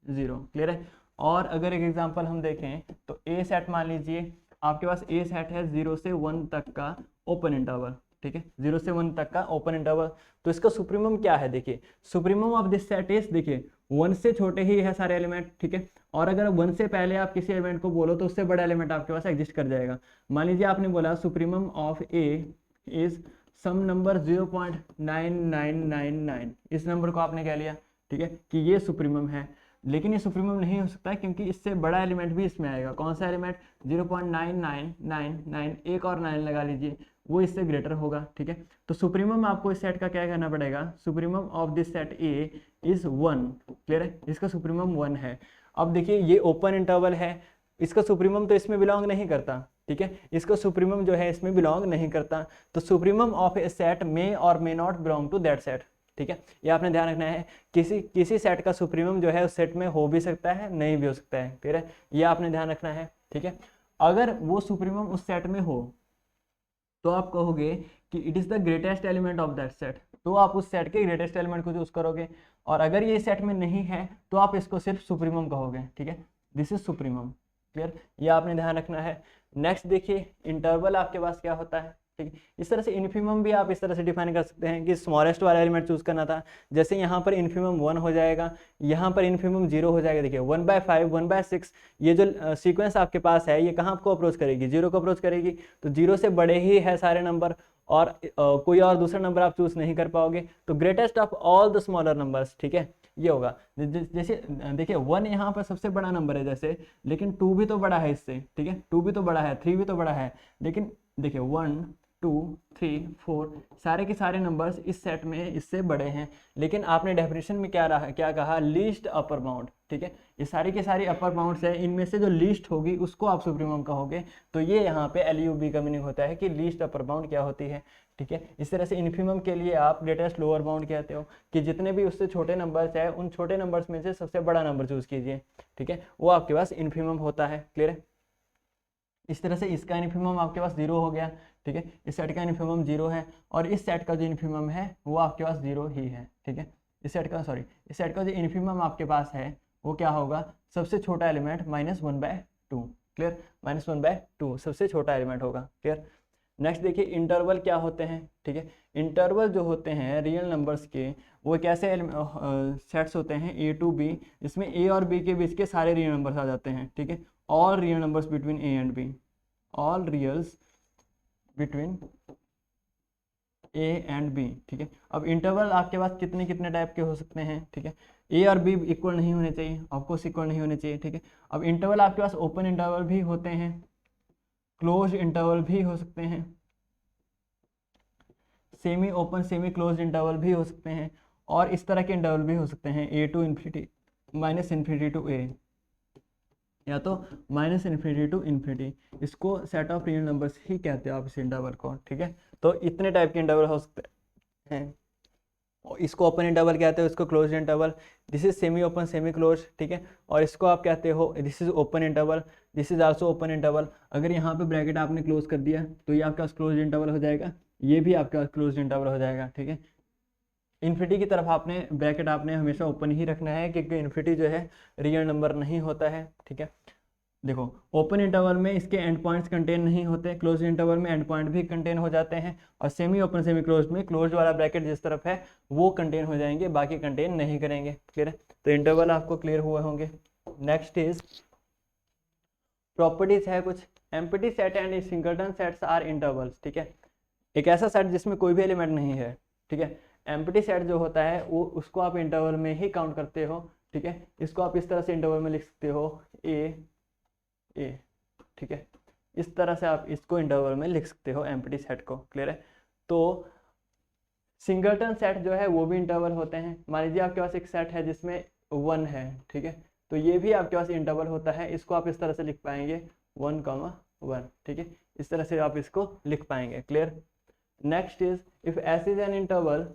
0, clear है। और अगर एक एग्जांपल हम देखें तो ए सेट मान लीजिए आपके पास ए सेट है 0 से 1 तक का ओपन इंटरवल, ठीक है, 0 से 1 तक का ओपन इंटरवल। तो इसका सुप्रीमम क्या है? देखिए supremum of this set is, देखिए 1 से छोटे ही है सारे एलिमेंट, ठीक है। और अगर 1 से पहले आप किसी एलिमेंट को बोलो तो उससे बड़ा एलिमेंट आपके पास एग्जिस्ट कर जाएगा। मान लीजिए आपने बोला supremum of A is some number 0.9999, इस नंबर को आपने कह लिया, ठीक है, कि ये सुप्रीमम है। लेकिन ये सुप्रीमम नहीं हो सकता क्योंकि इससे बड़ा एलिमेंट भी इसमें आएगा। कौन सा एलिमेंट? 0.9999, एक और 9 लगा लीजिए, वो इससे ग्रेटर होगा, ठीक है। तो सुप्रीमम आपको इस सेट का क्या करना पड़ेगा? Supremum of this set A is 1, clear है, इसका सुप्रीमम 1 है। अब देखिए ये ओपन इंटरवल है, इसका सुप्रीमम तो इसमें बिलोंग नहीं करता, ठीक है, इसका सुप्रीमम जो है इसमें बिलोंग नहीं करता। तो supremum of a set may और may not belong to that set, ठीक है, ये आपने ध्यान रखना है। किसी सेट का सुप्रीमम जो है उस सेट में हो भी सकता है, नहीं भी हो सकता है, ठीक है, ये आपने ध्यान रखना है, ठीक है। अगर वो सुप्रीमम उस सेट में हो तो आप कहोगे कि it is the greatest element of that set, तो आप उस सेट के ग्रेटेस्ट एलिमेंट को चूज करोगे। और अगर ये सेट में नहीं है तो आप इसको सिर्फ सुप्रीमम कहोगे, ठीक है, दिस इज सुप्रीमम, क्लियर, ये आपने ध्यान रखना है। नेक्स्ट देखिए इंटरवल आपके पास क्या होता है, ठीक है। इस तरह से इन्फीमम भी आप इस तरह से डिफाइन कर सकते हैं कि स्मॉलेस्ट वाला एलिमेंट चूज करना था, जैसे यहाँ पर इन्फीमम 1 हो जाएगा, यहाँ पर इन्फीमम 0 हो जाएगा। देखिए 1/5 1/6 ये जो सीक्वेंस आपके पास है ये कहाँ आपको अप्रोच करेगी? 0 को अप्रोच करेगी। तो 0 से बड़े ही है सारे नंबर, और कोई और दूसरा नंबर आप चूज नहीं कर पाओगे। तो greatest of all the smaller numbers, ठीक है, ये होगा। जैसे देखिए 1 यहाँ पर सबसे बड़ा नंबर है जैसे, लेकिन 2 भी तो बड़ा है इससे, ठीक है, 2 भी तो बड़ा है, 3 भी तो बड़ा है, लेकिन देखिए 1 2 3 4 सारे के सारे नंबर्स इस सेट में इससे बड़े हैं। लेकिन आपने डेफिनेशन में क्या कहा? लीस्ट अपर बाउंड, ठीक है, ये सारी के सारी अपर बाउंड्स है, इनमें से जो लीस्ट होगी उसको आप सुप्रीमम कहोगे। तो ये यहाँ पे LUB का मीनिंग होता है कि लीस्ट अपर बाउंड क्या होती है, ठीक है। इस तरह से इन्फीमम के लिए आप ग्रेटेस्ट लोअर बाउंड कहते हो कि जितने भी उससे छोटे नंबर्स है उन छोटे नंबर्स में से सबसे बड़ा नंबर चूज कीजिए, ठीक है, वो आपके पास इन्फीमम होता है, क्लियर है। इस तरह से इसका इन्फीमम आपके पास 0 हो गया, ठीक है, इस सेट का इन्फीमम 0 है, और इस सेट का जो इन्फीमम है वो आपके पास 0 ही है, ठीक है। इस सेट का जो इन्फीमम आपके पास है वो क्या होगा? सबसे छोटा एलिमेंट -1/2, क्लियर, -1/2 सबसे छोटा एलिमेंट होगा, क्लियर। नेक्स्ट देखिए इंटरवल क्या होते हैं, ठीक है। इंटरवल जो होते हैं रियल नंबर्स के, वो कैसे सेट्स होते हैं ए टू बी, जिसमें ए और बी के बीच के सारे रियल नंबर्स आ जाते हैं, ठीक है। All real numbers between A and B, all reals between A and B, ठीक है। अब इंटरवल आपके पास कितने कितने टाइप के हो सकते हैं, ठीक है। ए और बी इक्वल नहीं होने चाहिए, ऑफकोर्स इक्वल नहीं होने चाहिए, ठीक है। अब इंटरवल आपके पास ओपन इंटरवल भी होते हैं, क्लोज इंटरवल भी हो सकते हैं, semi open semi close interval भी हो सकते हैं, और इस तरह के इंटरवल भी हो सकते हैं A to infinity, minus infinity to A, या तो माइनस इन्फिनिटी टू इन्फिनिटी। इसको सेट ऑफ रियल नंबर्स ही कहते हैं आप इस इंटरवल को, ठीक है। तो इतने टाइप के इंटरवल हो सकते हैं। इसको ओपन इंटरवल कहते हो, इसको close interval, this is semi open semi close, ठीक है। और इसको आप कहते हो this is open interval, this is also open interval. अगर यहाँ पे ब्रैकेट आपने क्लोज कर दिया तो ये आपका क्लोज इंटरवल हो जाएगा, ये भी आपका क्लोज इंटरवल हो जाएगा, ठीक है। इन्फिनिटी की तरफ आपने ब्रैकेट आपने हमेशा ओपन ही रखना है, क्योंकि इन्फिनिटी जो है रियल नंबर नहीं होता है, ठीक है। देखो ओपन इंटरवल में इसके एंड पॉइंट्स कंटेन नहीं होते, क्लोज इंटरवल में एंड पॉइंट भी कंटेन हो जाते हैं, और सेमी ओपन सेमी क्लोज में क्लोज वाला ब्रैकेट जिस तरफ है वो कंटेन हो जाएंगे, बाकी कंटेन नहीं करेंगे, क्लियर है। तो इंटरवल आपको क्लियर हुए होंगे। नेक्स्ट इज प्रॉपर्टीज है कुछ। Empty set and singleton sets are intervals, ठीक है। एक ऐसा सेट जिसमें कोई भी एलिमेंट नहीं है, ठीक है। एम्प्टी सेट जो होता है वो उसको आप इंटरवल में ही काउंट करते हो, ठीक है। इसको आप इस तरह से इंटरवल में लिख सकते हो ए, ठीक है। इस तरह से आप इसको इंटरवल में लिख सकते हो एम्प्टी सेट को, क्लियर है। तो सिंगलटन सेट जो है वो भी इंटरवल होते हैं। मान लीजिए आपके पास एक सेट है जिसमें 1 है, ठीक है। तो ये भी आपके पास इंटरवल होता है, इसको आप इस तरह से लिख पाएंगे 1, 1, ठीक है। इस तरह से आप इसको लिख पाएंगे, clear. Next is if S is an interval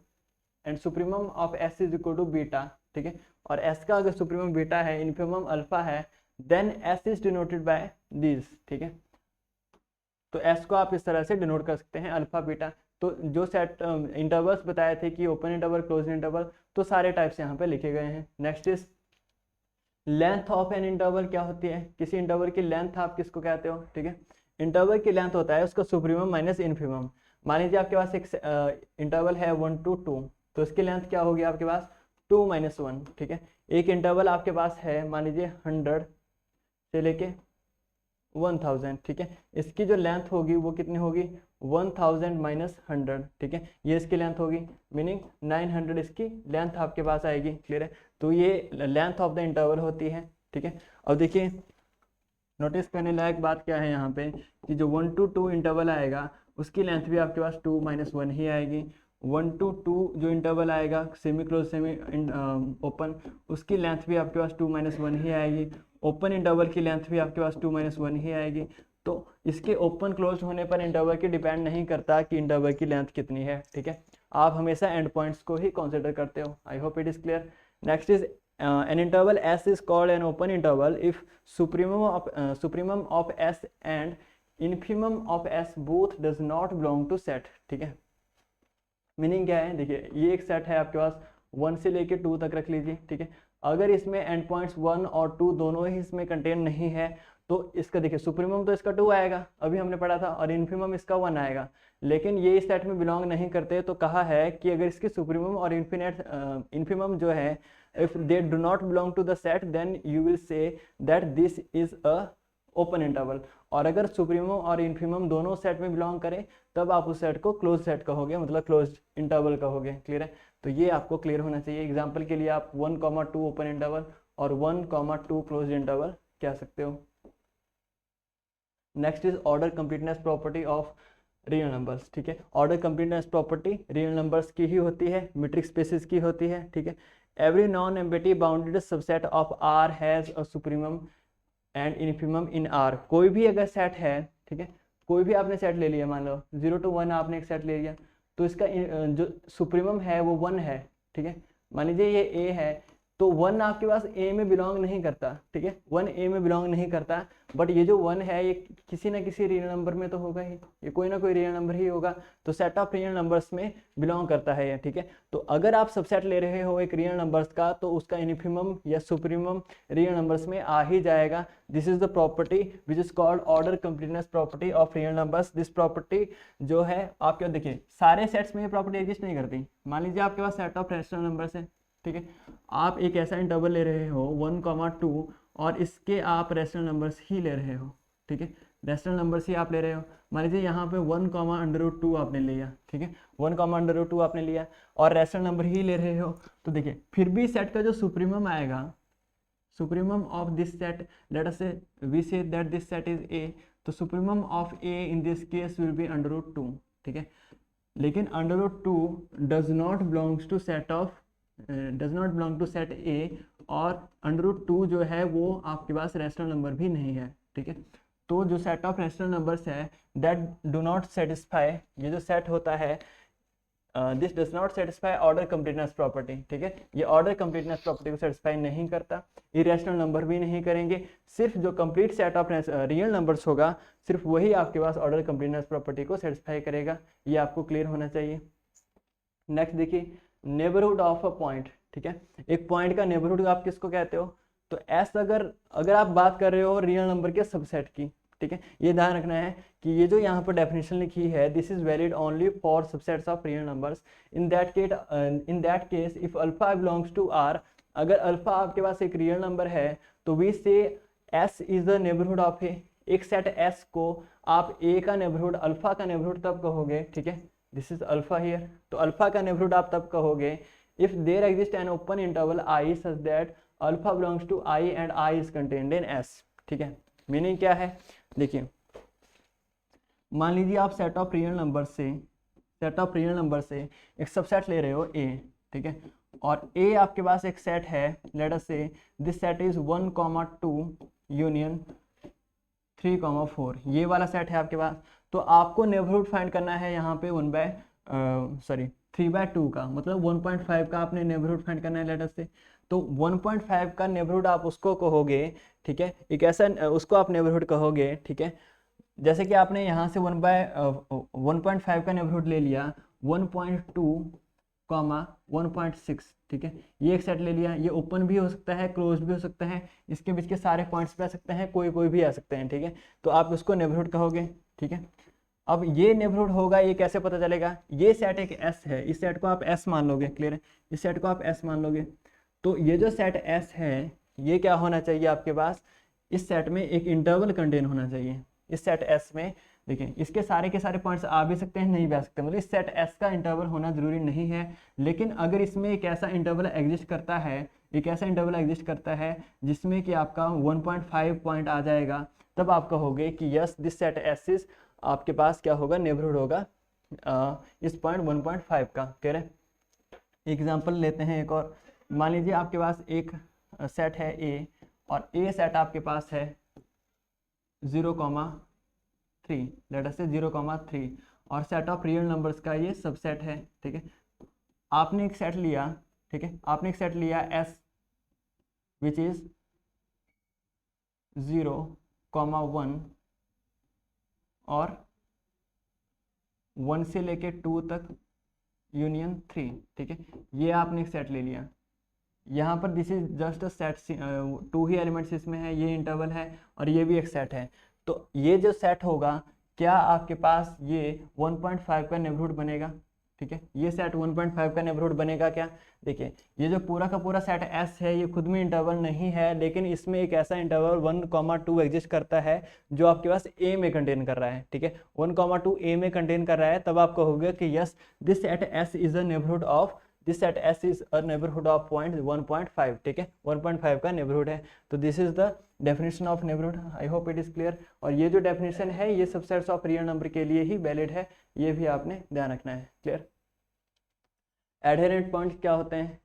and supremum of S is equal to beta, ठीक है। और एस का अगर सुप्रीमम बीटा है, इन्फीमम अल्फा है, then S is denoted by this, ठीक है। तो एस को आप इस तरह से डिनोट कर सकते हैं अल्फा बीटा। तो जो सेट इंटरवल्स बताए थे कि ओपन इंटरवल क्लोज इंटरवल, तो सारे टाइप्स यहाँ पे लिखे गए हैं। Next is length of an interval क्या होती है, किसी इंटरवल की लेंथ आप किसको कहते हो, ठीक है। इंटरवल की लेंथ होता है उसका सुप्रीमम माइनस इन्फीमम। मान लीजिए आपके पास एक इंटरवल है 1 to 2, तो इसकी लेंथ क्या होगी आपके पास 2 - 1, ठीक है। एक इंटरवल आपके पास है मान लीजिए 100 से लेके 1000, ठीक है। इसकी जो लेंथ होगी वो कितनी होगी 1000 - 100, ठीक है। ये इसकी लेंथ होगी, मीनिंग 900 इसकी लेंथ आपके पास आएगी, क्लियर है। तो ये लेंथ ऑफ द इंटरवल होती है, ठीक है। अब देखिए नोटिस करने लायक बात क्या है यहाँ पे कि जो 1 to 2 इंटरवल आएगा उसकी लेंथ भी आपके पास 2 - 1 ही आएगी। 1 to 2 जो इंटरवल आएगा सेमी क्लोज सेमी ओपन, उसकी लेंथ भी आपके पास 2 - 1 ही आएगी। ओपन इंटरवल की लेंथ भी आपके पास 2 - 1 ही आएगी। तो इसके ओपन क्लोज होने पर इंटरवल की डिपेंड नहीं करता कि इंटरवल की लेंथ कितनी है, ठीक है। आप हमेशा एंड पॉइंट्स को ही कंसिडर करते हो। आई hope it is clear. Next is an interval S is called an open interval if supremum of S and infimum of S both does not belong to set, ठीक है। Meaning क्या है, देखिए ये एक सेट है आपके पास 1 से लेके 2 तक रख लीजिए, ठीक है। अगर इसमें एंड पॉइंट्स 1 और 2 दोनों ही इसमें कंटेन नहीं है तो इसका देखिए सुप्रीमम तो इसका 2 आएगा, अभी हमने पढ़ा था, और इन्फीमम इसका 1 आएगा। लेकिन ये इस सेट में बिलोंग नहीं करते, तो कहा है कि अगर इसकी सुप्रीमम और इन्फीमम जो है if they do not belong to the set then you will say that this is a open interval। और अगर सुप्रीमम और इन्फीमम दोनों सेट में बिलोंग करें तब आप उस सेट को क्लोज सेट कहोगे, मतलब क्लोज इंटरवल कहोगे, क्लियर है। तो ये आपको क्लियर होना चाहिए। एग्जांपल के लिए आप 1, 2 ओपन इंटरवल और 1, 2 क्लोज इंटरवल कह सकते हो। Next is order completeness property of real numbers, ठीक है। Order completeness property real numbers की ही होती है, मीट्रिक स्पेसिस की होती है, ठीक है। Every non-empty bounded subset of R has a supremum and infimum in R। कोई भी अगर सेट है, ठीक है, कोई भी आपने सेट ले लिया, मान लो 0 to 1 आपने एक सेट ले लिया, तो इसका जो सुप्रीमम है वो 1 है, ठीक है। मान लीजिए ये A है, तो 1 आपके पास ए में बिलोंग नहीं करता, ठीक है, 1 ए में बिलोंग नहीं करता, बट ये जो 1 है ये किसी ना किसी रियल नंबर में तो होगा ही, ये कोई ना कोई रियल नंबर ही होगा, तो सेट ऑफ रियल नंबर्स में बिलोंग करता है ये, ठीक है। तो अगर आप सबसेट ले रहे हो एक रियल नंबर्स का, तो उसका इन्फिमम या सुप्रीमम रियल नंबर्स में आ ही जाएगा। This is the property which is called order completeness property of real numbers. This property जो है आपके, देखिए सारे सेट्स में ये प्रॉपर्टी एग्जिस्ट नहीं करती। मान लीजिए आपके पास सेट ऑफ रैशनल नंबर्स है, ठीक है, आप एक ऐसा इंटरवल ले रहे हो 1,2 और इसके आप रैशनल नंबर्स ही ले रहे हो, ठीक है, रैशनल नंबर्स ही आप ले रहे हो। मान लीजिए यहाँ पे 1,√2 आपने लिया, ठीक है, 1,√2 आपने लिया और रैशनल नंबर ही ले रहे हो, तो देखिए फिर भी सेट का जो सुप्रीमम आएगा, supremum of this set, let us say we say that this set is A, तो supremum of A in this case will be √2, ठीक है। लेकिन √2 does not belongs to set of does not belong to set A, और √2 जो है वो आपके पास rational number भी नहीं है, ठीक है। तो जो सेट ऑफ रैशनल नंबर्स है दैट डू नॉट सेटिस्फाई, ये जो सेट होता है this does not satisfy order completeness property, ठीक है, ये ऑर्डर कंप्लीटनेस प्रॉपर्टी को सेटिस्फाई नहीं करता, इरेशनल नंबर भी नहीं करेंगे, सिर्फ जो complete set of real numbers होगा सिर्फ वही आपके पास ऑर्डर कंप्लीटनेस प्रॉपर्टी को सेटिस्फाई करेगा। ये आपको क्लियर होना चाहिए। नेक्स्ट देखिए, नेबरहुड ऑफ अ पॉइंट, ठीक है, एक पॉइंट का नेबरहुड आप किसको कहते हो, तो एस अगर आप बात कर रहे हो रियल नंबर के सबसेट की, ठीक है, ये ध्यान रखना है कि ये जो यहाँ पर डेफिनेशन लिखी है this is valid only for subsets of real numbers. In that case if alpha belongs to R, अगर अल्फा आपके पास एक रियल नंबर है तो we say S is the neighbourhood of A, एक सेट एस को आप ए का नेबरहुड, अल्फा का नेबरहुड तब कहोगे, ठीक है, दिस इज अल्फा हियर, तो अल्फा का नेबरहुड आप तब कहोगे if there exist an open interval I such that alpha belongs to I and I is contained in S, ठीक है। मीनिंग क्या है, देखिए मान लीजिए आप सेट ऑफ रियल नंबर से एक सबसेट ले रहे हो ए, ठीक है, और ए आपके पास एक सेट है, लेट अस से दिस सेट इज 1,2 यूनियन 3,4, ये वाला सेट है आपके पास, तो आपको नेबरहुड फाइंड करना है यहाँ पे 3/2 का, मतलब 1.5 का आपने नेबरहुड फाइंड करना है लेट अस से, तो 1.5 का नेबरहुड आप उसको कहोगे, ठीक है, एक ऐसा उसको आप नेबरहुड कहोगे, ठीक है, जैसे कि आपने यहाँ से 1.5 का नेबरहुड ले लिया 1.2, 1.6, ठीक है, ये एक सेट ले लिया, ये ओपन भी हो सकता है क्लोज भी हो सकता है, इसके बीच के सारे पॉइंट्स पे आ सकते हैं, कोई भी आ सकते हैं, ठीक है, तो आप उसको नेबरहुड कहोगे, ठीक है। अब ये नेबरहुड होगा, ये कैसे पता चलेगा, ये सेट एक एस है, इस सेट को आप एस मान लोगे, क्लियर है, इस सेट को आप एस मान लोगे, तो ये जो सेट एस है ये क्या होना चाहिए आपके पास, इस सेट में एक इंटरवल कंटेन होना चाहिए, इस सेट एस में देखिए इसके सारे के सारे पॉइंट्स आ भी सकते हैं नहीं भी आ सकते, मतलब इस सेट एस का इंटरवल होना जरूरी नहीं है, लेकिन अगर इसमें एक ऐसा इंटरवल एग्जिस्ट करता है, एक ऐसा इंटरवल एग्जिस्ट करता है जिसमें कि आपका 1.5 पॉइंट आ जाएगा, तब आप कहोगे कि yes this set S is आपके पास क्या होगा, नेबरहुड होगा इस पॉइंट 1.5 का, कह रहे। एग्जाम्पल लेते हैं एक और, मान लीजिए आपके पास एक सेट है ए, और ए सेट आपके पास है 0,3, लेट अस से 0,3, और सेट ऑफ रियल नंबर्स का ये सबसेट है, ठीक है, आपने एक सेट लिया, ठीक है, आपने एक सेट लिया एस विच इज 0,1 और 1 से लेके 2 तक यूनियन 3, ठीक है, ये आपने एक सेट ले लिया, यहाँ पर this is just a set, 2 he elements इसमें है, ये इंटरवल है और ये भी एक सेट है, तो ये जो सेट होगा क्या आपके पास ये 1.5 का नेबरहुड बनेगा, ठीक है, ये सेट 1.5 का नेबरहुड बनेगा क्या, देखिए ये जो पूरा का पूरा सेट एस है ये खुद में इंटरवल नहीं है, लेकिन इसमें एक ऐसा इंटरवल 1,2 एग्जिस्ट करता है जो आपके पास ए में कंटेन कर रहा है, ठीक है, 1,2 ए में कंटेन कर रहा है, तब आप कहोगे कि yes this set S is a neighbourhood of this set S is a neighbourhood of point 1.5, ठीक है, 1.5 का नेबरहुड है, तो this is the definition of neighbourhood. I hope it is clear, और ये जो डेफिनेशन है ये सबसेट्स ऑफ रियल नंबर के लिए ही वैलिड है, ये भी आपने ध्यान रखना है, क्लियर। एडहेरेंट पॉइंट्स क्या होते हैं,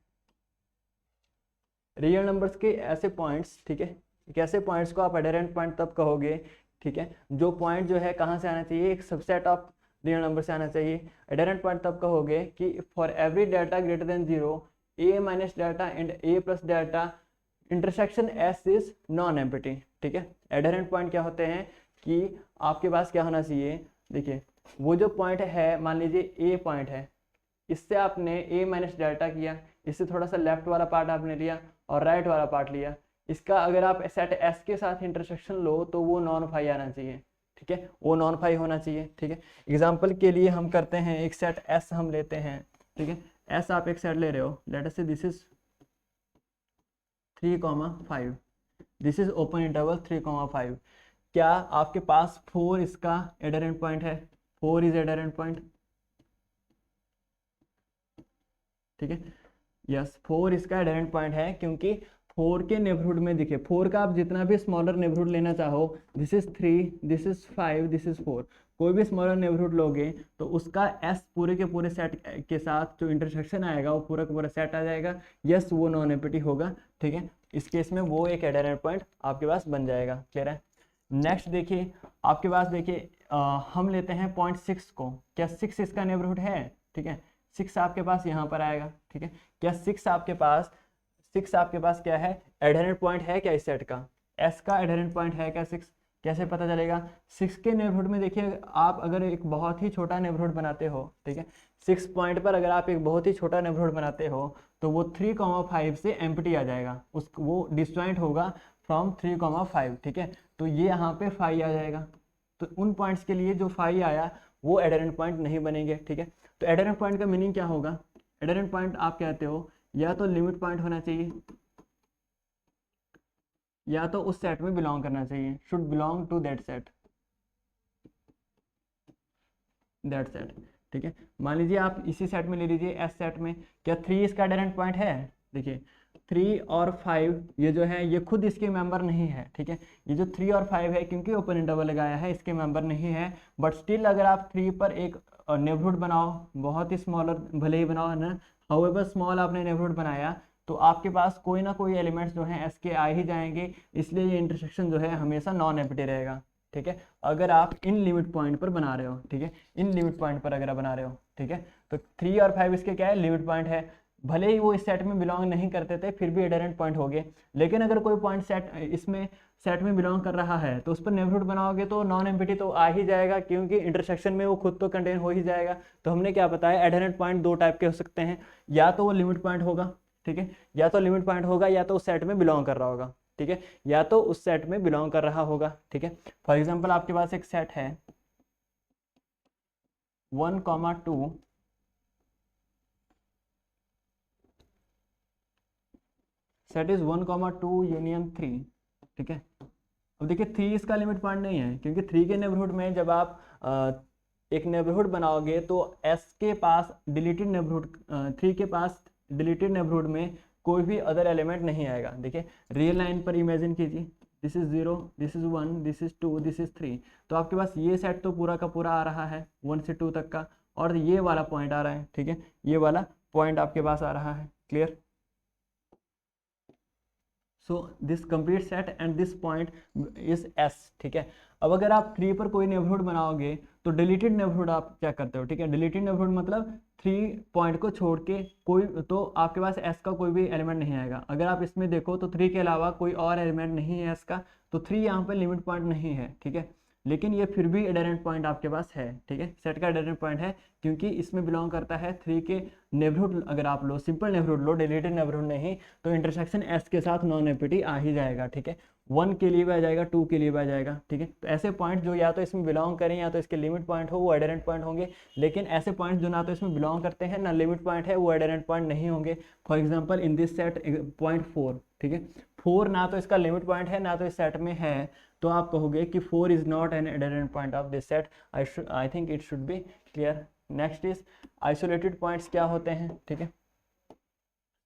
रियल नंबर्स के ऐसे पॉइंट्स, ठीक है, एक ऐसे पॉइंट्स को आप एडहेरेंट पॉइंट तब कहोगे, ठीक है, जो पॉइंट जो है कहाँ से आना चाहिए, एक सबसेट ऑफ रियल नंबर से आना चाहिए। एडहेरेंट पॉइंट तब कहोगे कि for every delta greater than 0 A minus data and A plus data intersection S is non empty, ठीक है। एडहेरेंट पॉइंट क्या होते हैं कि आपके पास क्या होना चाहिए, देखिए वो जो पॉइंट है, मान लीजिए ए पॉइंट है, इससे आपने ए माइनस डाटा किया, इससे थोड़ा सा लेफ्ट वाला पार्ट आपने लिया और राइट वाला पार्ट लिया, इसका अगर आप सेट एस के साथ इंटरसेक्शन लो तो वो नॉन फाई आना चाहिए, ठीक है, वो नॉन फाई होना चाहिए, ठीक है। एग्जाम्पल के लिए हम करते हैं, एक सेट एस हम लेते हैं, ठीक है। एस आप एक सेट ले रहे हो, लेट अस से this is 3,5, this is open interval 3,5। क्या आपके पास 4 इसका एडहेरेंट पॉइंट है? 4 इज एडहेरेंट पॉइंट, ठीक है। यस, 4 इसका एडहेरेंट पॉइंट है, क्योंकि 4 के नेबरहुड में देखिए 4 का आप जितना भी स्मॉलर नेबरहुड लेना चाहो, this is 3, this is 5, this is 4, कोई भी स्मॉलर नेबरहुड लोगे तो उसका एस पूरे के पूरे सेट के साथ जो इंटरसेक्शन आएगा वो पूरा का पूरा सेट आ जाएगा। यस, वो नॉन एम्प्टी होगा, ठीक है। इस केस में वो एक एडहेरेंट पॉइंट आपके पास बन जाएगा, क्लियर है। नेक्स्ट देखिए आपके पास, देखिए हम लेते हैं पॉइंट 6 को, क्या 6 इसका नेबरहुड है? ठीक है, 6 आपके पास यहाँ पर आएगा, ठीक है। क्या 6 आपके पास क्या है, एडहेरेंट पॉइंट है क्या इस सेट का? एस का एडहेरेंट पॉइंट है क्या 6? कैसे पता चलेगा? 6 के नेबरहुड में देखिए आप अगर एक बहुत ही छोटा नेबरहुड बनाते हो, ठीक है, 6 पॉइंट पर अगर आप एक बहुत ही छोटा नेबरहुड बनाते हो तो वो 3,5 से एम्प्टी आ जाएगा, वो डिसजॉइंट होगा फ्रॉम 3,5, ठीक है। तो ये यहाँ पे 5 आ जाएगा, तो उन पॉइंट्स के लिए जो 5 आया वो एडहेरेंट पॉइंट नहीं बनेंगे, ठीक है। तो एडहेरेंट पॉइंट का मीनिंग क्या होगा? एडहेरेंट पॉइंट आप कहते हो या तो लिमिट पॉइंट होना चाहिए या तो उस सेट में बिलोंग करना चाहिए, should belong to that set, ठीक है। मान लीजिए आप इसी सेट में ले लीजिए, एस सेट में, क्या 3 इसका एडहेरेंट पॉइंट है? देखिए 3 और 5 ये जो है ये खुद इसके मेंबर नहीं है, ठीक है। ये जो 3 और 5 है क्योंकि ओपन इंटरवल लगाया है इसके मेंबर नहीं है, बट स्टिल अगर आप 3 पर एक नेबरहुड बनाओ, बहुत ही स्मॉलर भले ही बनाओ ना, हाउएवर स्मॉल आपने नेबरहुड बनाया तो आपके पास कोई ना कोई एलिमेंट्स जो हैं एस के आ ही जाएंगे, इसलिए ये इंटरसेक्शन जो है हमेशा नॉन एम्प्टी रहेगा, ठीक है। अगर आप इन लिमिट पॉइंट पर बना रहे हो, ठीक है, इन लिमिट पॉइंट पर अगर बना रहे हो, ठीक है, तो 3 और 5 इसके क्या है, लिमिट पॉइंट है। भले ही वो इस सेट में बिलोंग नहीं करते थे फिर भी एडहेरेंट पॉइंट हो गए, लेकिन अगर कोई पॉइंट इसमें सेट में बिलोंग कर रहा है तो उस पर नेबरहुड बनाओगे तो नॉन एम्प्टी तो आ ही जाएगा, क्योंकि इंटरसेक्शन में वो खुद तो कंटेन हो ही जाएगा। तो हमने क्या बताया, एडहेरेंट पॉइंट 2 टाइप के हो सकते हैं, या तो वो लिमिट पॉइंट होगा, ठीक है, या तो लिमिट पॉइंट होगा, या तो उस सेट में बिलोंग कर रहा होगा, ठीक है, या तो उस सेट में बिलोंग कर रहा होगा, ठीक है। फॉर एग्जाम्पल आपके पास एक सेट है 1,2, सेट इज 1,2 यूनियन 3, ठीक है। अब देखिए 3 इसका लिमिट पॉइंट नहीं है, क्योंकि 3 के नेबरहुड में जब आप एक नेबरहुड बनाओगे तो एस के पास डिलीटेड नेबरहुड, 3 के पास डिलीटेड नेबरहुड में कोई भी अदर एलिमेंट नहीं आएगा। देखिए रियल लाइन पर इमेजिन कीजिए, this is 0, this is 1, this is 2, this is 3, तो आपके पास ये सेट तो पूरा का पूरा आ रहा है 1 से 2 तक का, और ये वाला पॉइंट आ रहा है, ठीक है, ये वाला पॉइंट आपके पास आ रहा है, clear. So this complete set and this point is S, ठीक है। अब अगर आप 3 पर कोई नेबरहुड बनाओगे तो डिलीटेड नेबरहुड आप क्या करते हो, ठीक है, डिलीटेड नेबरहुड मतलब 3 पॉइंट को छोड़ के कोई, तो आपके पास एस का कोई भी एलिमेंट नहीं आएगा। अगर आप इसमें देखो तो 3 के अलावा कोई और एलिमेंट नहीं है एस का, तो 3 यहाँ पर लिमिट पॉइंट नहीं है, ठीक है, लेकिन ये फिर भी एडहेरेंट पॉइंट आपके पास है, ठीक है, सेट का एडहेरेंट पॉइंट है, क्योंकि इसमें बिलोंग करता है 3 के नेबरहुड। अगर आप लो सिंपल नेबरहुड लो, डिलीटेड नेबरहुड नहीं, तो इंटरसेक्शन एस के साथ नॉन एम्प्टी आ ही जाएगा, ठीक है, 1 के लिए भी आ जाएगा, 2 के लिए भी आ जाएगा, ठीक है। तो ऐसे पॉइंट जो या तो इसमें बिलोंग करें या तो इसके लिमिट पॉइंट हो वो एडहेरेंट पॉइंट होंगे, लेकिन ऐसे पॉइंट जो ना तो इसमें बिलोंग करते हैं ना लिमिट पॉइंट है वो एडहेरेंट पॉइंट नहीं होंगे। For example in this set point 4, ठीक है, 4 ना तो इसका लिमिट पॉइंट है ना तो इस सेट में है, तो आप कहोगे कि 4 is not N adherent point of this set. I think it should be clear. Next is isolated points क्या होते हैं, ठीक है,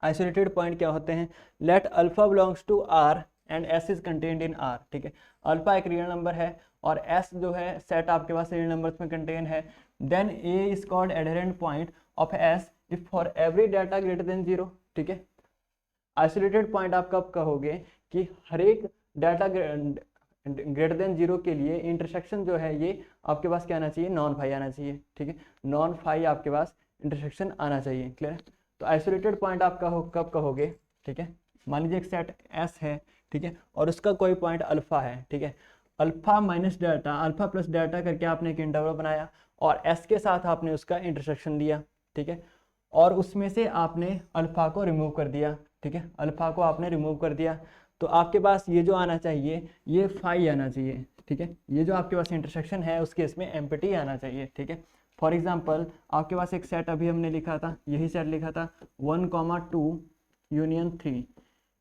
आइसोलेटेड पॉइंट क्या होते हैं, let alpha belongs to R and S is contained in R, ठीक है, अल्फा एक रियल नंबर है और एस जो है सेट आपके पास रियल नंबर्स में कंटेन है, then A is called adherent point of S if for every डाटा ग्रेटर देन 0, ठीक है। आइसोलेटेड पॉइंट आप कब कहोगे कि हर एक डाटा ग्रेटर देन 0 के लिए इंटरसेक्शन जो है ये आपके पास क्या आना चाहिए, नॉन फाई आना चाहिए, ठीक है, नॉन फाई आपके पास इंटरसेक्शन आना चाहिए, क्लियर। तो तो आइसोलेटेड पॉइंट आप कब कहोगे, ठीक है। मान लीजिए एक सेट एस है, ठीक है, और उसका कोई पॉइंट अल्फा है, ठीक है। Alpha minus delta, alpha plus delta करके आपने एक इंटरवल बनाया और एस के साथ आपने उसका इंटरसेक्शन लिया, ठीक है, और उसमें से आपने अल्फा को रिमूव कर दिया, ठीक है, अल्फा को आपने रिमूव कर दिया, तो आपके पास ये जो आना चाहिए ये फाई आना चाहिए, ठीक है। ये जो आपके पास इंटरसेक्शन है उसके इसमें एम्प्टी आना चाहिए, ठीक है। फॉर एग्जांपल आपके पास एक सेट अभी हमने लिखा था, यही सेट लिखा था 1,2 यूनियन 3,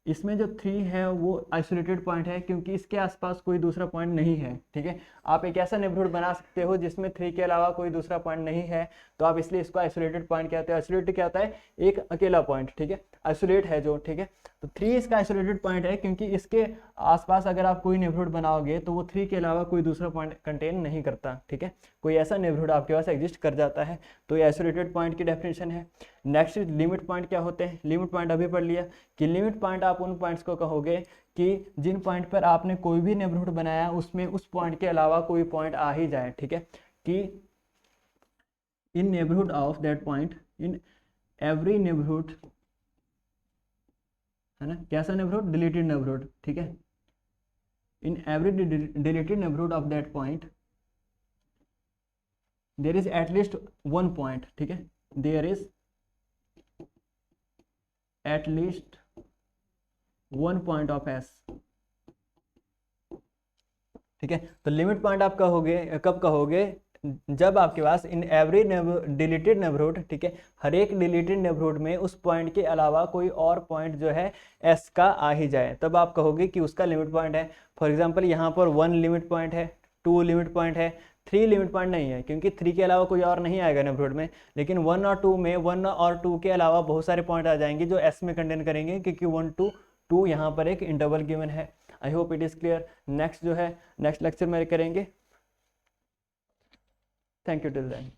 इसमें जो 3 है वो आइसोलेटेड पॉइंट है क्योंकि इसके आसपास कोई दूसरा पॉइंट नहीं है, ठीक है। आप एक ऐसा नेबरहुड बना सकते हो जिसमें 3 के अलावा कोई दूसरा पॉइंट नहीं है, तो आप इसलिए इसको आइसोलेटेड पॉइंट कहते हैं। आइसोलेटेड क्या होता है, एक अकेला पॉइंट, ठीक है, आइसोलेट है जो, ठीक है। तो 3 इसका आइसोलेटेड पॉइंट है क्योंकि इसके आसपास अगर आप कोई नेबरहुड बनाओगे तो वो 3 के अलावा कोई दूसरा पॉइंट कंटेन नहीं करता, ठीक है। कोई ऐसा नेबरहुड आपके पास एग्जिस्ट कर जाता है, तो ये आइसोलेटेड पॉइंट की डेफिनेशन है। नेक्स्ट लिमिट पॉइंट क्या होते हैं, लिमिट पॉइंट अभी पढ़ लिया कि लिमिट पॉइंट आप उन पॉइंट्स को कहोगे कि जिन पॉइंट पर आपने कोई भी नेबरहुड बनाया उसमें उस पॉइंट के अलावा कोई पॉइंट आ ही जाए, ठीक है, कि in neighbourhood of that point, in every neighbourhood, है ना, कैसा नेबरहुड, डिलीटेड नेबरहुड, ठीक है, in every deleted neighbourhood of that point there is at least one point, ठीक है, there is at least one point of S, ठीक है। तो लिमिट पॉइंट आप कहोगे कब कहोगे, जब आपके पास इन एवरी डिलीटेड नेबरहुड, ठीक है, हर एक डिलीटेड नेबरहुड में उस पॉइंट के अलावा कोई और पॉइंट जो है एस का आ ही जाए, तब आप कहोगे कि उसका लिमिट पॉइंट है। फॉर एग्जांपल यहाँ पर 1 लिमिट पॉइंट है, 2 लिमिट पॉइंट है, 3 लिमिट पॉइंट नहीं है क्योंकि 3 के अलावा कोई और नहीं आएगा नेबरहुड में, लेकिन 1 और 2 में 1 और 2 के अलावा बहुत सारे पॉइंट आ जाएंगे जो एस में कंटेन करेंगे क्योंकि 1 to 2 यहाँ पर एक इंटरवल गिवन है। I hope it is clear. Next जो है नेक्स्ट लेक्चर में करेंगे। Thank you till then.